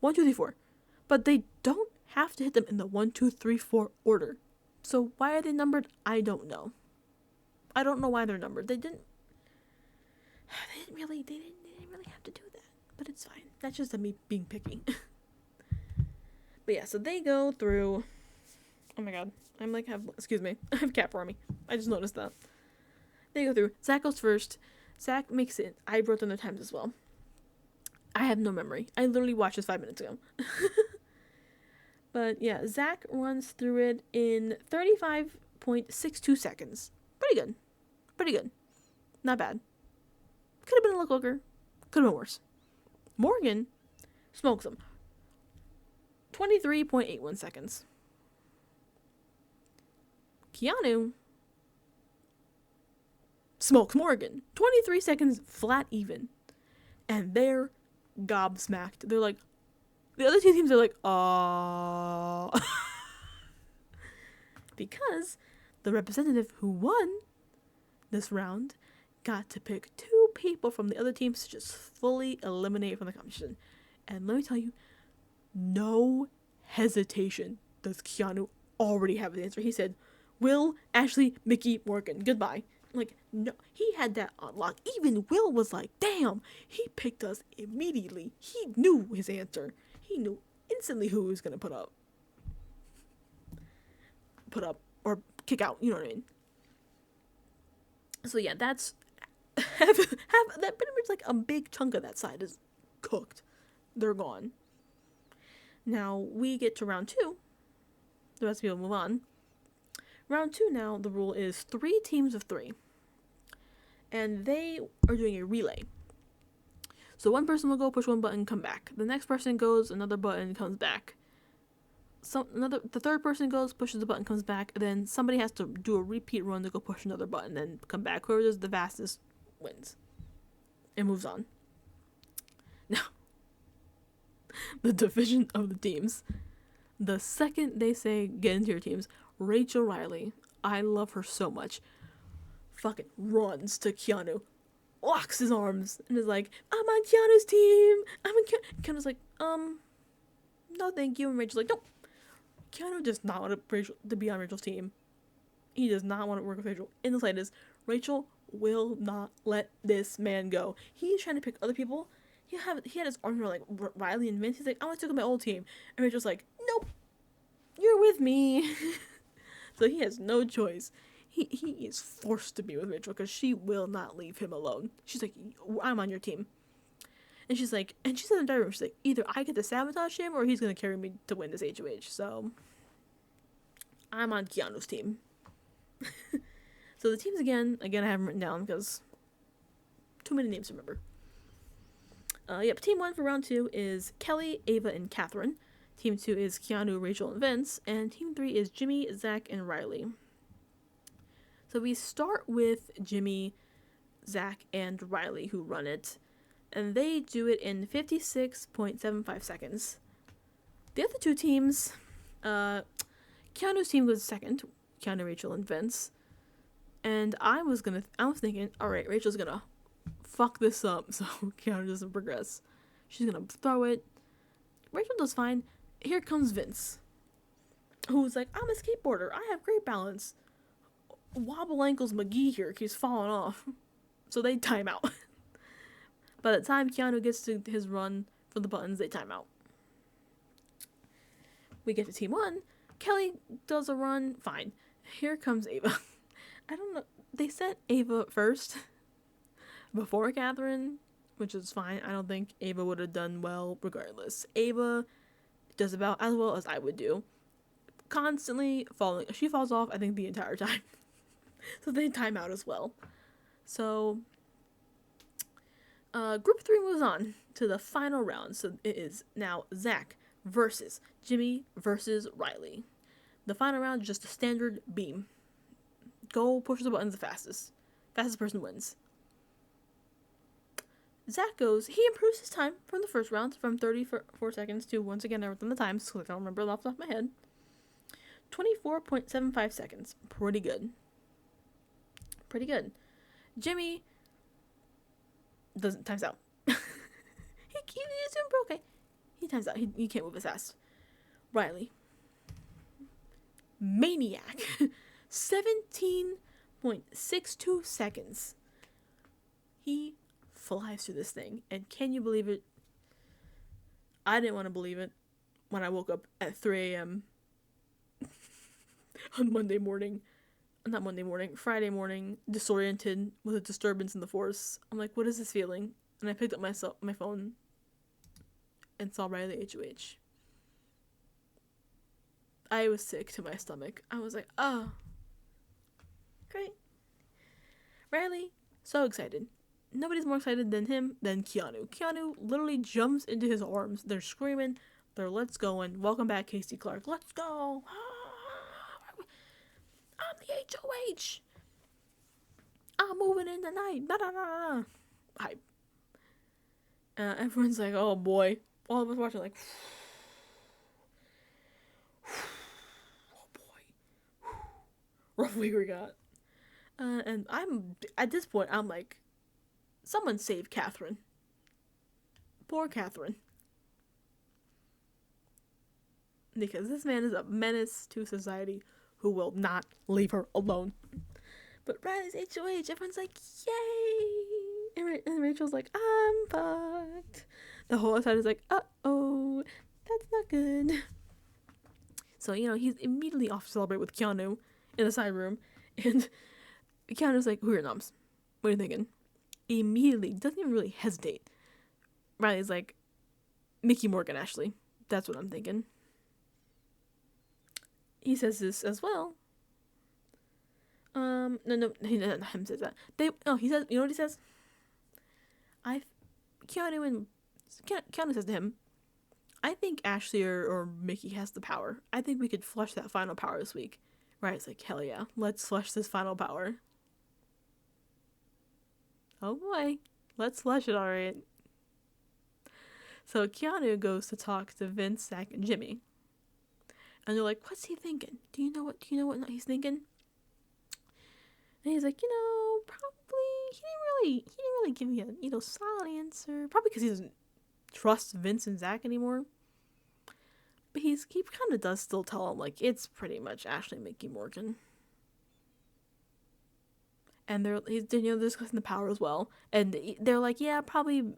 1, 2, 3, 4. But they don't have to hit them in the 1, 2, 3, 4 order. So why are they numbered? I don't know. I don't know why they're numbered. They didn't really have to do that. But it's fine. That's just me being picky. But yeah, so they go through. Oh my god. Excuse me. I have cat for me. I just noticed that. They go through. Zach goes first. Zach makes it. I wrote down the times as well. I have no memory. I literally watched this 5 minutes ago. But yeah, Zach runs through it in 35.62 seconds. Pretty good. Pretty good. Not bad. Could have been a little quicker. Could have been worse. Morgan smokes him. 23.81 seconds. Keanu smokes Morgan. 23 seconds flat even. And they're gobsmacked. They're like, the other 2 teams are like, because the representative who won this round got to pick 2 people from the other teams to just fully eliminate from the competition. And let me tell you, no hesitation does Keanu already have the answer. He said, Will, Ashley, Mickey, Morgan, goodbye. Like, no, he had that on lock. Even Will was like, damn, he picked us immediately. He knew his answer. He knew instantly who he was going to put up or kick out, you know what I mean? So yeah, that's have that pretty much like a big chunk of that side is cooked. They're gone. Now we get to round 2. The rest of people move on. Round 2 now, the rule is 3 teams of 3. And they are doing a relay. So one person will go push one button, come back. The next person goes, another button, comes back. The third person goes, pushes the button, comes back. And then somebody has to do a repeat run to go push another button, then come back. Whoever does the fastest wins. And moves on. Now, the division of the teams. The second they say, get into your teams, Rachel Riley, I love her so much, fucking runs to Keanu, locks his arms, and is like, I'm on Keanu's team. Keanu's like, no thank you. And Rachel's like, nope. Keanu does not want to be on Rachel's team. He does not want to work with Rachel in the slightest. Rachel will not let this man go. He's trying to pick other people. He had his arms around like Riley and Vince. He's like, I want to take my old team. And Rachel's like, nope, you're with me. So he has no choice. He is forced to be with Rachel because she will not leave him alone. She's like, I'm on your team. And she's like, and she's in the diary room. She's like, either I get to sabotage him or he's going to carry me to win this HOH. So I'm on Keanu's team. So the teams again, I haven't written down because too many names to remember. Team 1 for round 2 is Kelly, Ava, and Catherine. Team 2 is Keanu, Rachel, and Vince. And Team 3 is Jimmy, Zach, and Riley. So we start with Jimmy, Zach, and Riley, who run it. And they do it in 56.75 seconds. The other 2 teams, Keanu's team goes second. Keanu, Rachel, and Vince. And I was thinking, alright, Rachel's gonna fuck this up so Keanu doesn't progress. She's gonna throw it. Rachel does fine. Here comes Vince, who's like, I'm a skateboarder. I have great balance. Wobble ankles McGee here keeps falling off. So they time out. By the time Keanu gets to his run for the buttons, they time out. We get to Team 1. Kelly does a run. Fine. Here comes Ava. I don't know. They sent Ava first before Catherine which is fine. I don't think Ava would have done well regardless. Ava does about as well as I would do. Constantly falling. She falls off, I think, the entire time. So they time out as well. So, group 3 moves on to the final round. So it is now Zach versus Jimmy versus Riley. The final round is just a standard beam. Go push the buttons the fastest. Fastest person wins. Zach goes, he improves his time from the first round from 34 seconds to, once again, I wrote down the times, so I don't remember it off the top of my head. 24.75 seconds. Pretty good. Pretty good. Jimmy doesn't times out. he's okay. He times out. He can't move as fast. Riley. Maniac. 17.62 seconds. He flies through this thing. And can you believe it? I didn't want to believe it when I woke up at 3 a.m. on Friday morning, disoriented with a disturbance in the force. I'm like, what is this feeling? And I picked up my phone and saw Riley HOH. I was sick to my stomach. I was like, oh, great. Riley, so excited. Nobody's more excited than Keanu. Keanu literally jumps into his arms. They're screaming. They're let's go and welcome back Casey Clark. Let's go. I'm the HOH. I'm moving in the night. Hype. Everyone's like, oh boy. All of us watching like, oh boy. Rough week we got. And at this point, I'm like, someone save Catherine. Poor Catherine. Because this man is a menace to society who will not leave her alone. But Riley's HOH, everyone's like, yay! And Rachel's like, I'm fucked. The whole side is like, uh-oh, that's not good. So, he's immediately off to celebrate with Keanu in the side room. And Keanu's like, who are your noms? What are you thinking? Immediately, doesn't even really hesitate. Riley's like, Mickey Morgan, Ashley. That's what I'm thinking. He says this as well. No, he doesn't him says that. He says, you know what he says? Keanu says to him, I think Ashley or Mickey has the power. I think we could flush that final power this week. Right? It's like, hell yeah, let's flush this final power. Oh boy, let's flush it, alright. So Keanu goes to talk to Vince, Zach, and Jimmy. And they're like, what's he thinking? Do you know what he's thinking? And he's like, probably he didn't really give me a solid answer. Probably because he doesn't trust Vince and Zach anymore. But he kind of does still tell him, like, it's pretty much Ashley, Mickey, Morgan. And they're discussing the power as well. And they're like, yeah, probably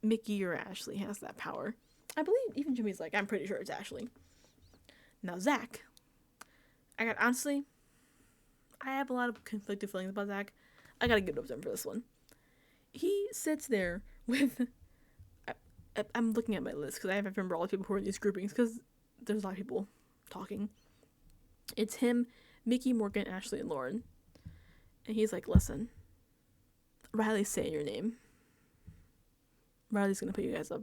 Mickey or Ashley has that power. I believe even Jimmy's like, I'm pretty sure it's Ashley. Now, Zach. I have a lot of conflicted feelings about Zach. I gotta give it up to him for this one. He sits there with... I'm looking at my list because I have to remember all the people who are in these groupings because there's a lot of people talking. It's him, Mickey, Morgan, Ashley, and Lauren. And he's like, listen, Riley's saying your name. Riley's gonna put you guys up.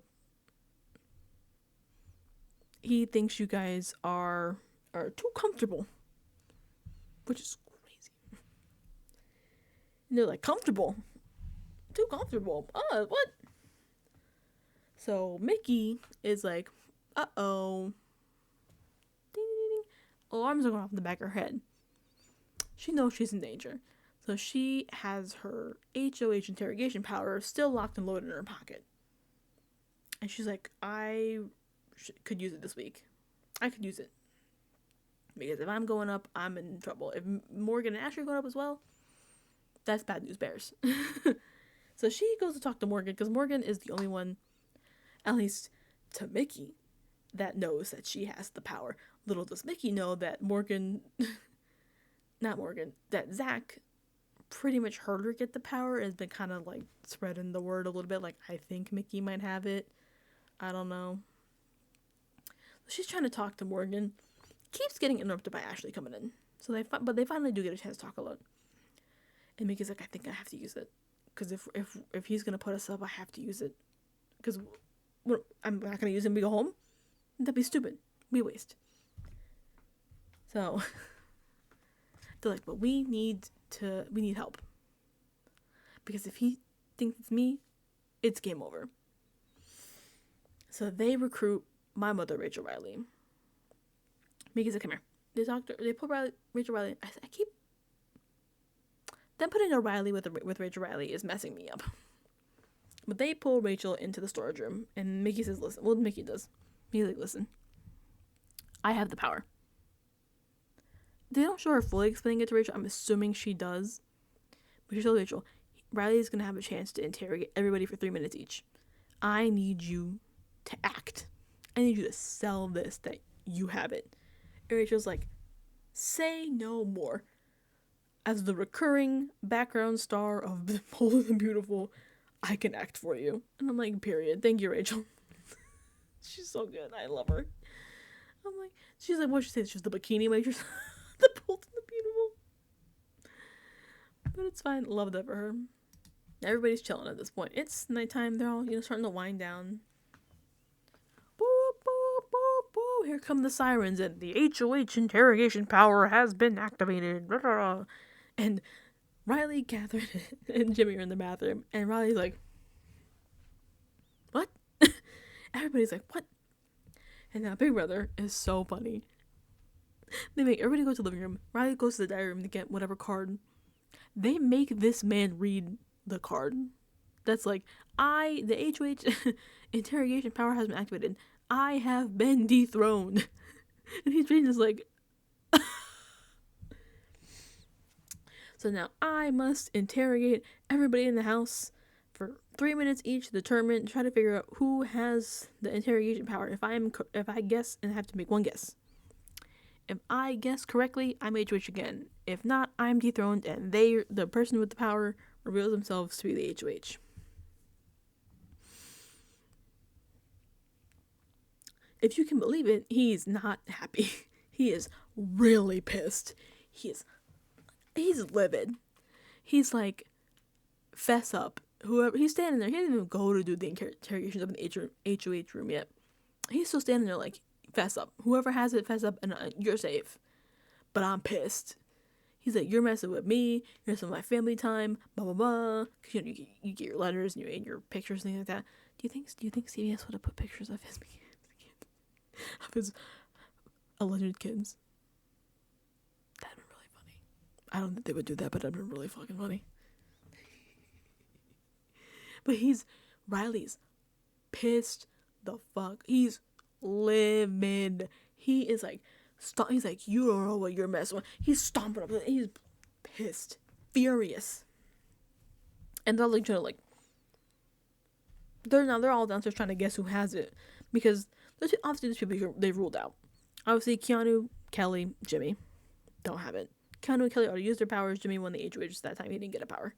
He thinks you guys are too comfortable. Which is crazy. And they're like, comfortable? Too comfortable? What? So Mickey is like, uh-oh. Ding, ding, ding. Alarms are going off in the back of her head. She knows she's in danger. So she has her HOH interrogation power still locked and loaded in her pocket. And she's like, I could use it this week. I could use it. Because if I'm going up, I'm in trouble. If Morgan and Ashley are going up as well, that's bad news bears. So she goes to talk to Morgan because Morgan is the only one, at least to Mickey, that knows that she has the power. Little does Mickey know that that Zach pretty much heard her get the power and has been kind of like spreading the word a little bit. Like, I think Mickey might have it. I don't know. She's trying to talk to Morgan. Keeps getting interrupted by Ashley coming in. So they finally do get a chance to talk alone. And Mickey's like, I think I have to use it. Because if he's going to put us up, I have to use it. Because I'm not going to use it when we go home. That'd be stupid. We waste. So they're like, but we need help. Because if he thinks it's me, it's game over. So they recruit my mother, Rachel Riley. Mickey's like, come here. They put Rachel Riley. I keep... Them putting a Riley with Rachel Riley is messing me up. But they pull Rachel into the storage room, and Mickey says, listen. Well, Mickey does. He's like, listen. I have the power. They don't show her fully explaining it to Rachel. I'm assuming she does. But she tells Rachel, Riley's going to have a chance to interrogate everybody for 3 minutes each. I need you to act. I need you to sell this, that you have it. And Rachel's like, say no more. As the recurring background star of Bold and Beautiful, I can act for you. And I'm like, period. Thank you, Rachel. She's so good. I love her. I'm like, she's like, what'd she say? She's the bikini waitress. The Bold and the Beautiful. But it's fine. Love that for her. Everybody's chilling at this point. It's nighttime. They're all, starting to wind down. Boop, boop, boop, boop. Here come the sirens, and the HOH interrogation power has been activated. Blah, blah, blah. And Riley, Catherine, and Jimmy are in the bathroom, and Riley's like, what? Everybody's like, what? And now Big Brother is so funny. They make everybody go to the living room. Riley goes to the diary room to get whatever card. They make this man read the card. That's like, the HOH interrogation power has been activated. I have been dethroned. And he's reading this like, so now I must interrogate everybody in the house for 3 minutes each to try to figure out who has the interrogation power. If I guess, and I have to make one guess. If I guess correctly, I'm HOH again. If not, I'm dethroned, and the person with the power reveals themselves to be the HOH. If you can believe it, he's not happy. He is really pissed. He's livid. He's like, fess up. Whoever, he's standing there. He didn't even go to do the interrogations up in the HOH room yet. He's still standing there like, fess up. Whoever has it, fess up, and you're safe. But I'm pissed. He's like, you're messing with me. You're messing with my family time. Blah blah blah. Cause you get your letters and your pictures and things like that. Do you think CBS would have put pictures of his alleged kids? That'd been really funny. I don't think they would do that, but that'd been really fucking funny. But Riley's pissed the fuck. He's livid. He is like, he's like, you don't know what you're messing with. He's stomping up. He's pissed, furious, and they're like trying to like. They're all downstairs trying to guess who has it, because obviously there's people they've ruled out. Obviously Keanu, Kelly, Jimmy don't have it. Keanu and Kelly already used their powers. Jimmy won the HOH that time. He didn't get a power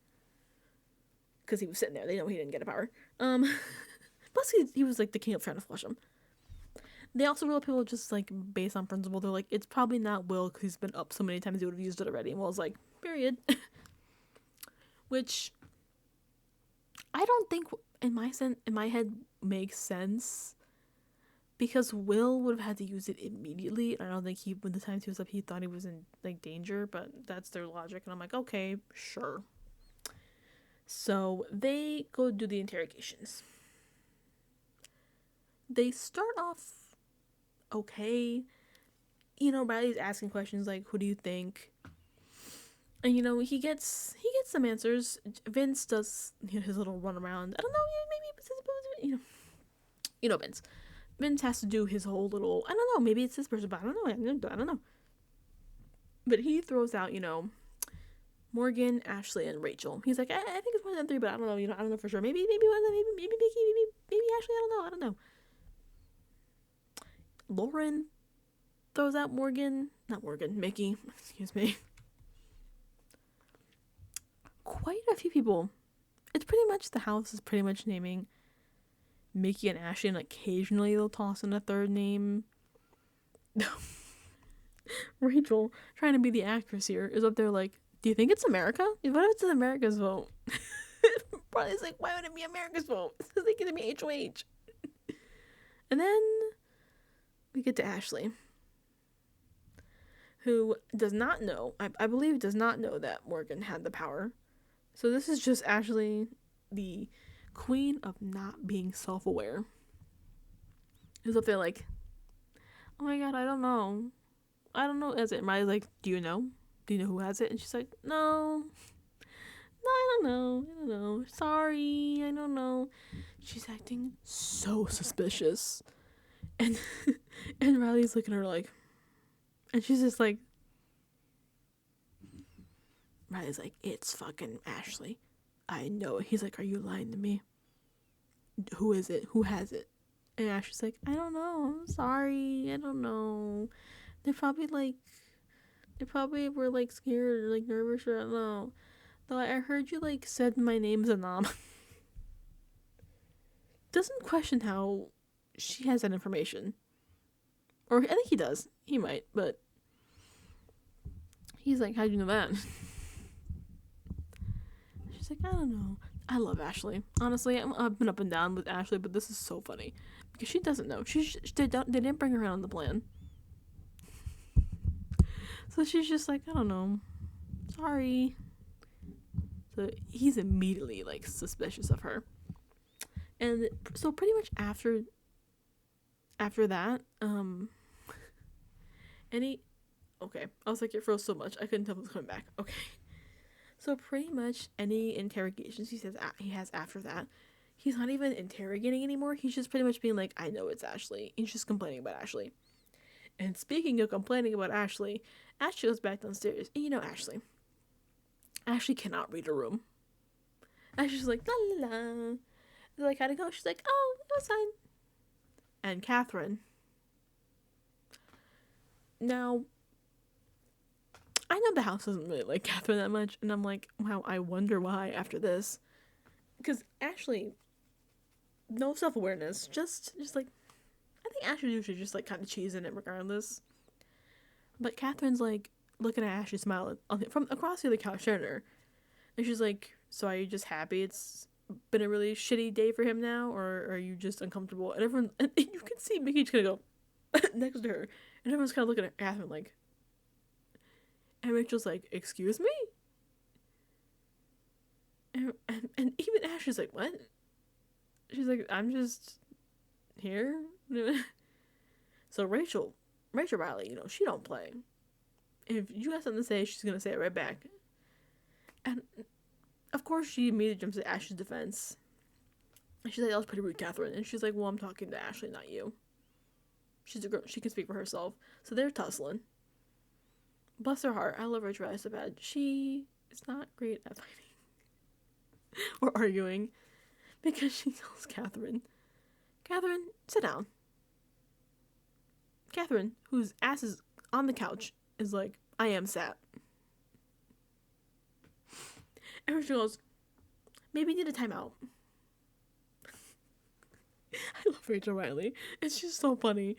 because he was sitting there. They know he didn't get a power. Plus he was like the king of trying to flush him. They also rule people just like based on principle. They're like, it's probably not Will because he's been up so many times he would have used it already. And Will's like, period. Which I don't think in my head makes sense, because Will would have had to use it immediately. I don't think when the times he was up, he thought he was in like danger, but that's their logic. And I'm like, okay, sure. So they go do the interrogations. They start off okay. Riley's asking questions like, who do you think? And he gets some answers. Vince does his little run around. I don't know, maybe Vince. Vince has to do his whole little, I don't know, maybe it's this person, but I don't know. But he throws out, Morgan, Ashley, and Rachel. He's like, I think it's one of them three, but I don't know, I don't know for sure. Maybe one of them, maybe Vicky, maybe Ashley, I don't know. Lauren throws out Mickey, excuse me. quite a few people. It's pretty much, the house is pretty much naming Mickey and Ashley, and occasionally they'll toss in a third name. Rachel, trying to be the actress here, is up there like, do you think it's America? What if it's America's vote? Riley's like, why would it be America's vote? It's like, gonna be HOH. And then we get to Ashley, who does not know, I believe does not know that Morgan had the power. So this is just Ashley, the queen of not being self-aware. Who's up there like, oh my god, I don't know. As it, Riley's like, do you know? Do you know who has it? And she's like, no, I don't know. Sorry, I don't know. She's acting so suspicious. And and Riley's looking at her like, and she's just like, Riley's like, it's fucking Ashley. I know it. He's like, are you lying to me? Who is it? Who has it? And Ashley's like, I don't know. I'm sorry. I don't know. They probably were like scared or like nervous or I don't know. Though I heard you like said my name's Anam. Doesn't question how she has that information. Or I think he does. He might, but he's like, how'd you know that? She's like, I don't know. I love Ashley. Honestly, I've been up and down with Ashley, but this is so funny because she doesn't know. They didn't bring her on the plan. So she's just like, I don't know. Sorry. So he's immediately like suspicious of her. And so pretty much after that, okay, I was like, it froze so much I couldn't tell if it was coming back. Okay. So pretty much any interrogations he has after that, he's not even interrogating anymore. He's just pretty much being like, I know it's Ashley. He's just complaining about Ashley. And speaking of complaining about Ashley goes back downstairs. And you know Ashley cannot read a room. Ashley's like, la la la. They're like, how'd it go? She's like, oh, it was fine. And Catherine. Now, I know the house doesn't really like Catherine that much. And I'm like, wow, I wonder why after this. Because Ashley, no self-awareness. Just like, I think Ashley usually just like kind of cheesing it regardless. But Catherine's like looking at Ashley smiling from across the other couch sharing her. And she's like, so are you just happy it's been a really shitty day for him now? Or are you just uncomfortable? And everyone, and you can see Mickey's gonna go next to her. And everyone's kind of looking at Catherine like, and Rachel's like, excuse me? And even Ashley's like, what? She's like, I'm just here. So Rachel Riley, she don't play. If you have something to say, she's gonna say it right back. And of course she immediately jumps to Ashley's defense. And she's like, that was pretty rude, Catherine. And she's like, well, I'm talking to Ashley, not you. She's a girl, she can speak for herself. So they're tussling. Bless her heart, I love Rachel Riley so bad. She is not great at fighting or arguing, because she tells Catherine, sit down. Catherine, whose ass is on the couch, is like, I am sat. And Rachel goes, maybe you need a timeout. I love Rachel Riley. It's just so funny.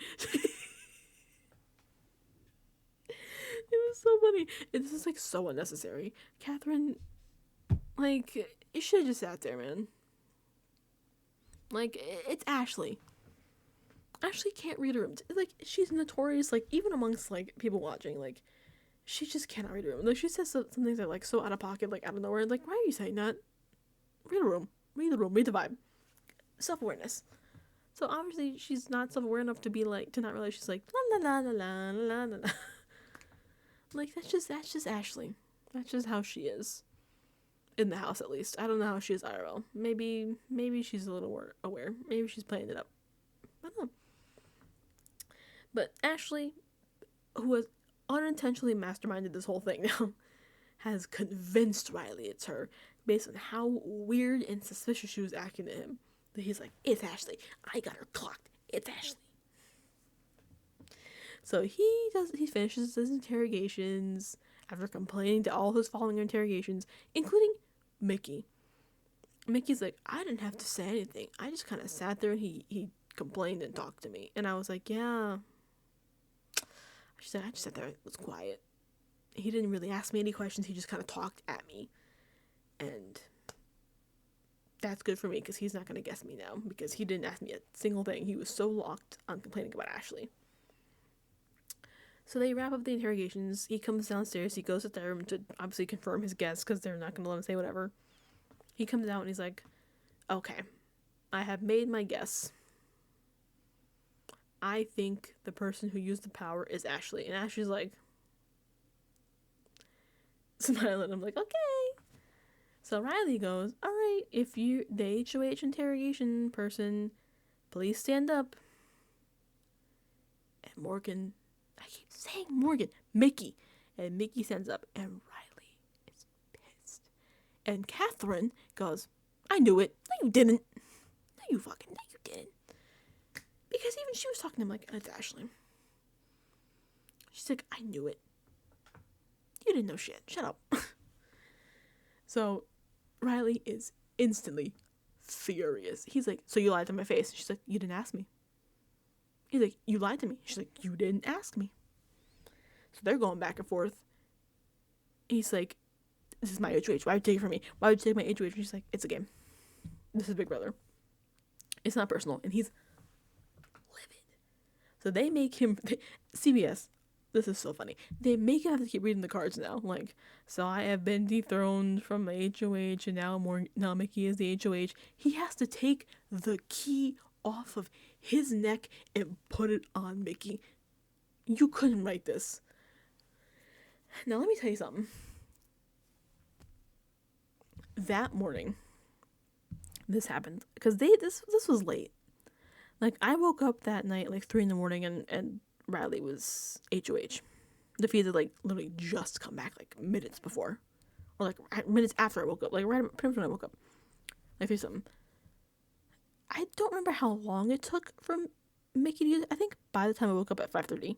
It was so funny. This is like so unnecessary. Catherine, like, you should have just sat there, man. Like, it's Ashley. Ashley can't read a room. Like, she's notorious, like, even amongst, like, people watching, like, she just cannot read a room. Like, she says some things that are, like, so out of pocket, like, out of nowhere. Like, why are you saying that? Read a room. Read the room. Read the vibe. Self-awareness. So, obviously, she's not self-aware enough to be, like, to not realize she's, like, la la la la la la la. Like, that's just Ashley. That's just how she is. In the house, at least. I don't know how she is IRL. Maybe she's a little aware. Maybe she's playing it up. I don't know. But Ashley, who has unintentionally masterminded this whole thing now, has convinced Riley it's her, based on how weird and suspicious she was acting to him. That he's like, it's Ashley. I got her clocked. It's Ashley. So he finishes his interrogations after complaining to all his following interrogations, including Mickey. Mickey's like, I didn't have to say anything. I just kind of sat there and he complained and talked to me. And I was like, yeah. She said, I just sat there, it was quiet. He didn't really ask me any questions. He just kind of talked at me. And that's good for me because he's not going to guess me now because he didn't ask me a single thing. He was so locked on complaining about Ashley. So they wrap up the interrogations. He comes downstairs. He goes to their room to obviously confirm his guess because they're not going to let him say whatever. He comes out and he's like, okay, I have made my guess. I think the person who used the power is Ashley. And Ashley's like, smiling. I'm like, okay. So Riley goes, all right, if you, the HOH interrogation person, please stand up. And Morgan, I keep saying Morgan, Mickey. And Mickey stands up and Riley is pissed. And Catherine goes, I knew it. No, you didn't. No, you didn't. Because even she was talking to him like, it's Ashley. She's like, I knew it. You didn't know shit. Shut up. So Riley is instantly furious. He's like, so you lied to my face. She's like, you didn't ask me. He's like, you lied to me. She's like, you didn't ask me. So they're going back and forth. He's like, this is my HOH. Why would you take it from me? Why would you take my HOH? And she's like, it's a game. This is Big Brother. It's not personal. And he's livid. So they make him, CBS, this is so funny. They make him have to keep reading the cards now. Like, so I have been dethroned from my HOH and now Mickey is the HOH. He has to take the key off of his neck and put it on Mickey. You couldn't write this. Now let me tell you something. That morning, this happened because this was late. Like I woke up that night like 3 a.m. and Riley was HOH. The feed had like literally just come back like minutes before, or like minutes after I woke up. Like right pretty much when I woke up. Like there's something. I don't remember how long it took from Mickey to use it. I think by the time I woke up at 5:30,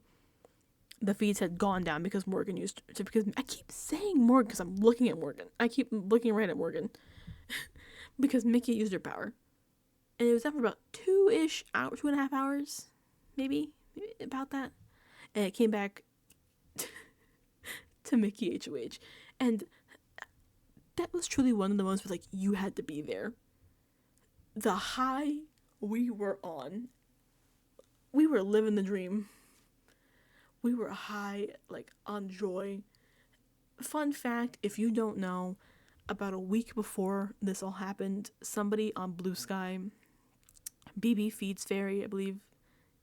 the feeds had gone down because Morgan used to. Because I keep saying Morgan because I'm looking at Morgan. I keep looking right at Morgan because Mickey used her power, and it was after about 2.5 hours, maybe about that, and it came back to Mickey HOH, and that was truly one of the moments where like you had to be there. The high we were on, we were living the dream. We were high, like, on joy. Fun fact, if you don't know, about a week before this all happened, somebody on Blue Sky, BB Feeds Fairy, I believe,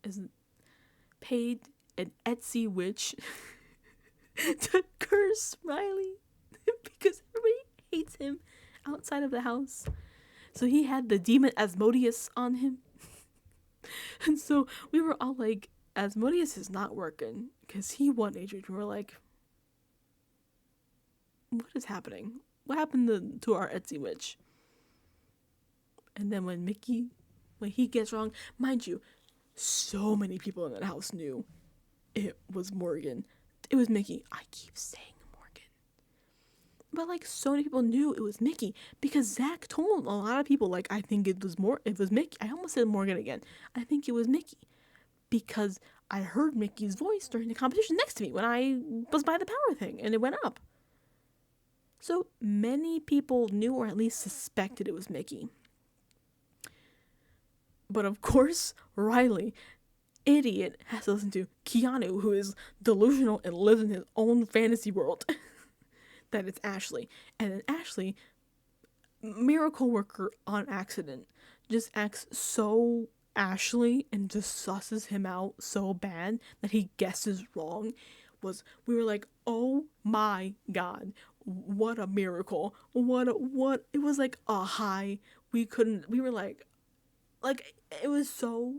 is paid an Etsy witch to curse Riley because everybody hates him outside of the house. So he had the demon Asmodeus on him. And so we were all like, Asmodeus is not working because he won HOH. We were like, what is happening? What happened to our Etsy witch? And then when he gets wrong, mind you, so many people in that house knew it was Morgan. It was Mickey. I keep saying Morgan. But like so many people knew it was Mickey because Zach told a lot of people like I think it was Mickey. I almost said Morgan again. I think it was Mickey because I heard Mickey's voice during the competition next to me when I was by the power thing and it went up. So many people knew or at least suspected it was Mickey. But of course, Riley, idiot, has to listen to Keanu, who is delusional and lives in his own fantasy world. That it's Ashley. And then Ashley, miracle worker on accident, just acts so Ashley and just susses him out so bad that he guesses wrong. We were like, oh my god, what a miracle. What it was like a high. We were like, it was so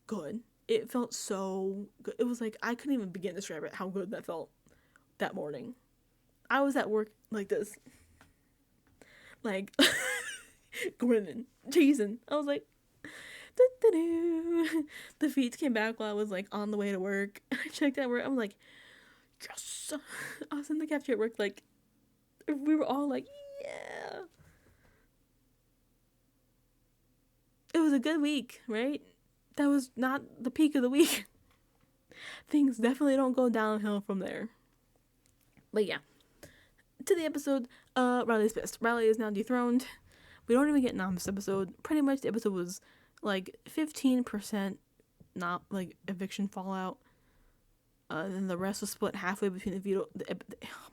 good. It felt so good. It was like, I couldn't even begin to describe it, how good that felt that morning. I was at work like this. Like, grinning, cheesing. I was like, doo-doo-doo. The feeds came back while I was like on the way to work. I checked out work. I'm like, yes. I was in the cafeteria at work, like, we were all like, yeah. was a good week, right? That was not the peak of the week. Things definitely don't go downhill from there. But yeah, to the episode, Riley's pissed. Riley is now dethroned. We don't even get nom this episode. Pretty much the episode was like 15% not like eviction fallout. Then the rest was split halfway between oh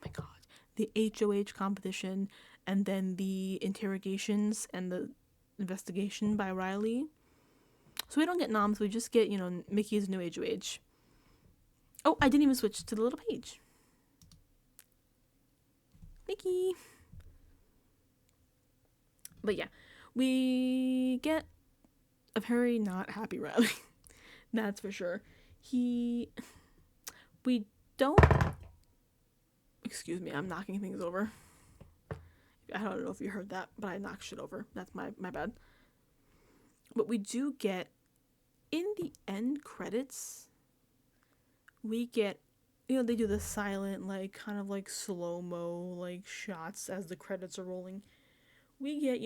my god, the HOH competition and then the interrogations and the investigation by Riley. So we don't get noms, we just get, Mickey's new HOH. Oh, I didn't even switch to the little page. Mickey. But yeah, we get a very not happy Riley. That's for sure. We don't... Excuse me, I'm knocking things over. I don't know if you heard that, but I knocked shit over. That's my bad. But we do get, in the end credits, we get, they do the silent, like, kind of like slow-mo, like, shots as the credits are rolling. We get,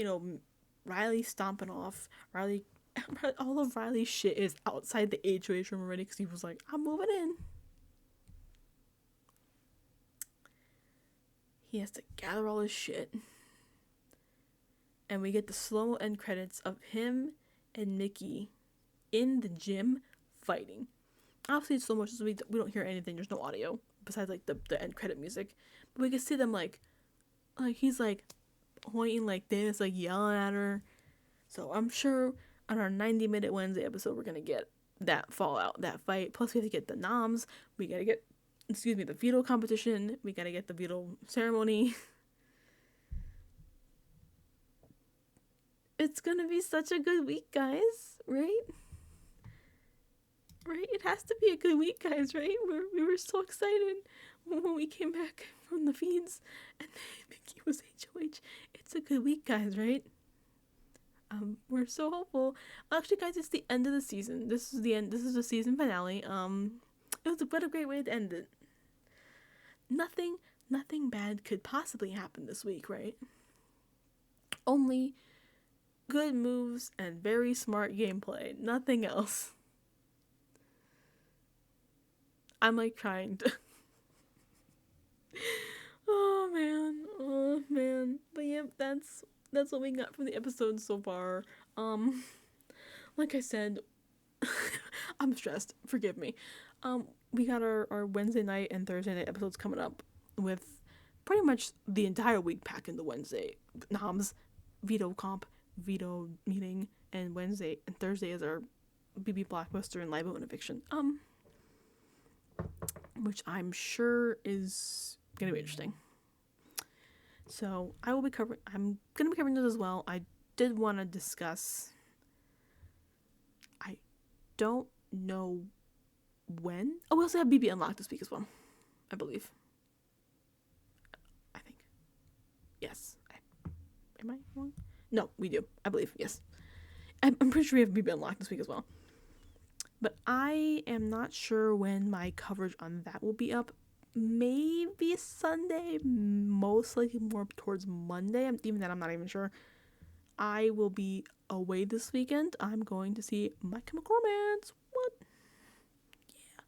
Riley stomping off. All of Riley's shit is outside the HOH room already because he was like, I'm moving in. He has to gather all his shit. And we get the slow end credits of him and Mickey in the gym fighting. Obviously, it's slow motion, so we don't hear anything. There's no audio besides like the end credit music. But we can see them like he's like pointing like this, like yelling at her. So I'm sure on our 90-minute Wednesday episode, we're gonna get that fallout, that fight. Plus, we have to get the noms. We gotta get, the veto competition. We gotta get the veto ceremony. It's gonna be such a good week, guys. Right? Right? It has to be a good week, guys. Right? We were so excited when we came back from the feeds and Mickey was HOH. It's a good week, guys. Right? We're so hopeful. Actually, guys, it's the end of the season. This is the end. This is the season finale. It was what a great way to end it. Nothing bad could possibly happen this week, right? Only good moves and very smart gameplay. Nothing else. I'm like trying to. Oh man. But yeah, that's what we got from the episode so far. Like I said, I'm stressed. Forgive me. We got our Wednesday night and Thursday night episodes coming up with pretty much the entire week packed into Wednesday. Noms, veto comp, veto meeting, and Wednesday and Thursday is our BB Blockbuster and Libo and Eviction. Which I'm sure is gonna be interesting. So I'm gonna be covering this as well. I did want to discuss. I don't know when. Oh, we also have BB Unlocked this week as well, I believe. I think. Yes. Am I wrong? No, we do. I believe. Yes. I'm pretty sure we have BB Unlocked this week as well. But I am not sure when my coverage on that will be up. Maybe Sunday, most likely more towards Monday. Even then, I'm not even sure. I will be away this weekend. I'm going to see My Chemical Romance. What? Yeah.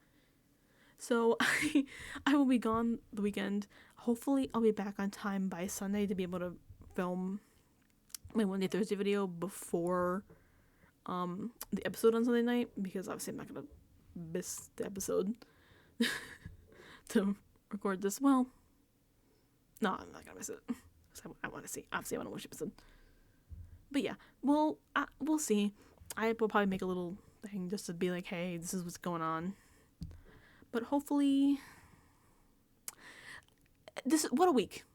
So I will be gone the weekend. Hopefully, I'll be back on time by Sunday to be able to film my Wednesday, Thursday video before the episode on Sunday night, because obviously I'm not gonna miss the episode to record this. Well, no, I'm not gonna miss it. I want to see. Obviously, I want to watch the episode. But yeah, we'll see. I will probably make a little thing just to be like, hey, this is what's going on. But hopefully, what a week.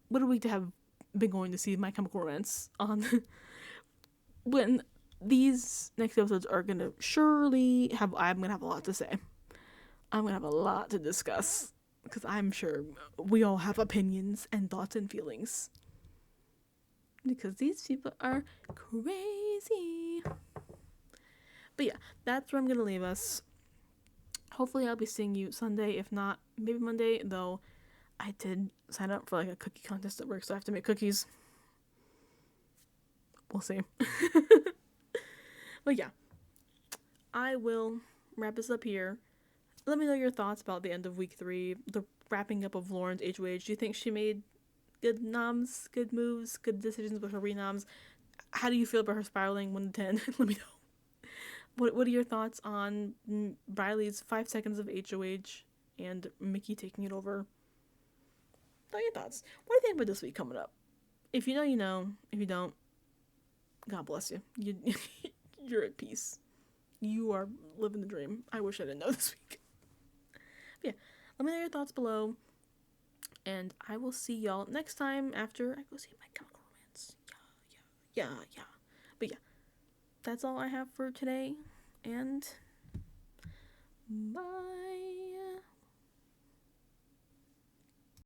What a week to have been going to see My Chemical Romance on when these next episodes are gonna surely have. I'm gonna have a lot to say. I'm gonna have a lot to discuss because I'm sure we all have opinions and thoughts and feelings. Because these people are crazy. But yeah, that's where I'm gonna leave us. Hopefully I'll be seeing you Sunday. If not, maybe Monday, though I did sign up for like a cookie contest at work, so I have to make cookies. We'll see. But yeah, I will wrap this up here. Let me know your thoughts about the end of week 3, the wrapping up of Lauren's HOH. Do you think she made good noms, good moves, good decisions with her renoms? How do you feel about her spiraling 1 to 10? Let me know. What are your thoughts on Riley's 5 seconds of HOH and Mickey taking it over? Tell your thoughts. What do you think about this week coming up? If you know, you know. If you don't, God bless you. You're at peace. You are living the dream. I wish I didn't know this week. But yeah, let me know your thoughts below. And I will see y'all next time after I go see My Chemical Romance. Yeah. But yeah, that's all I have for today. And bye.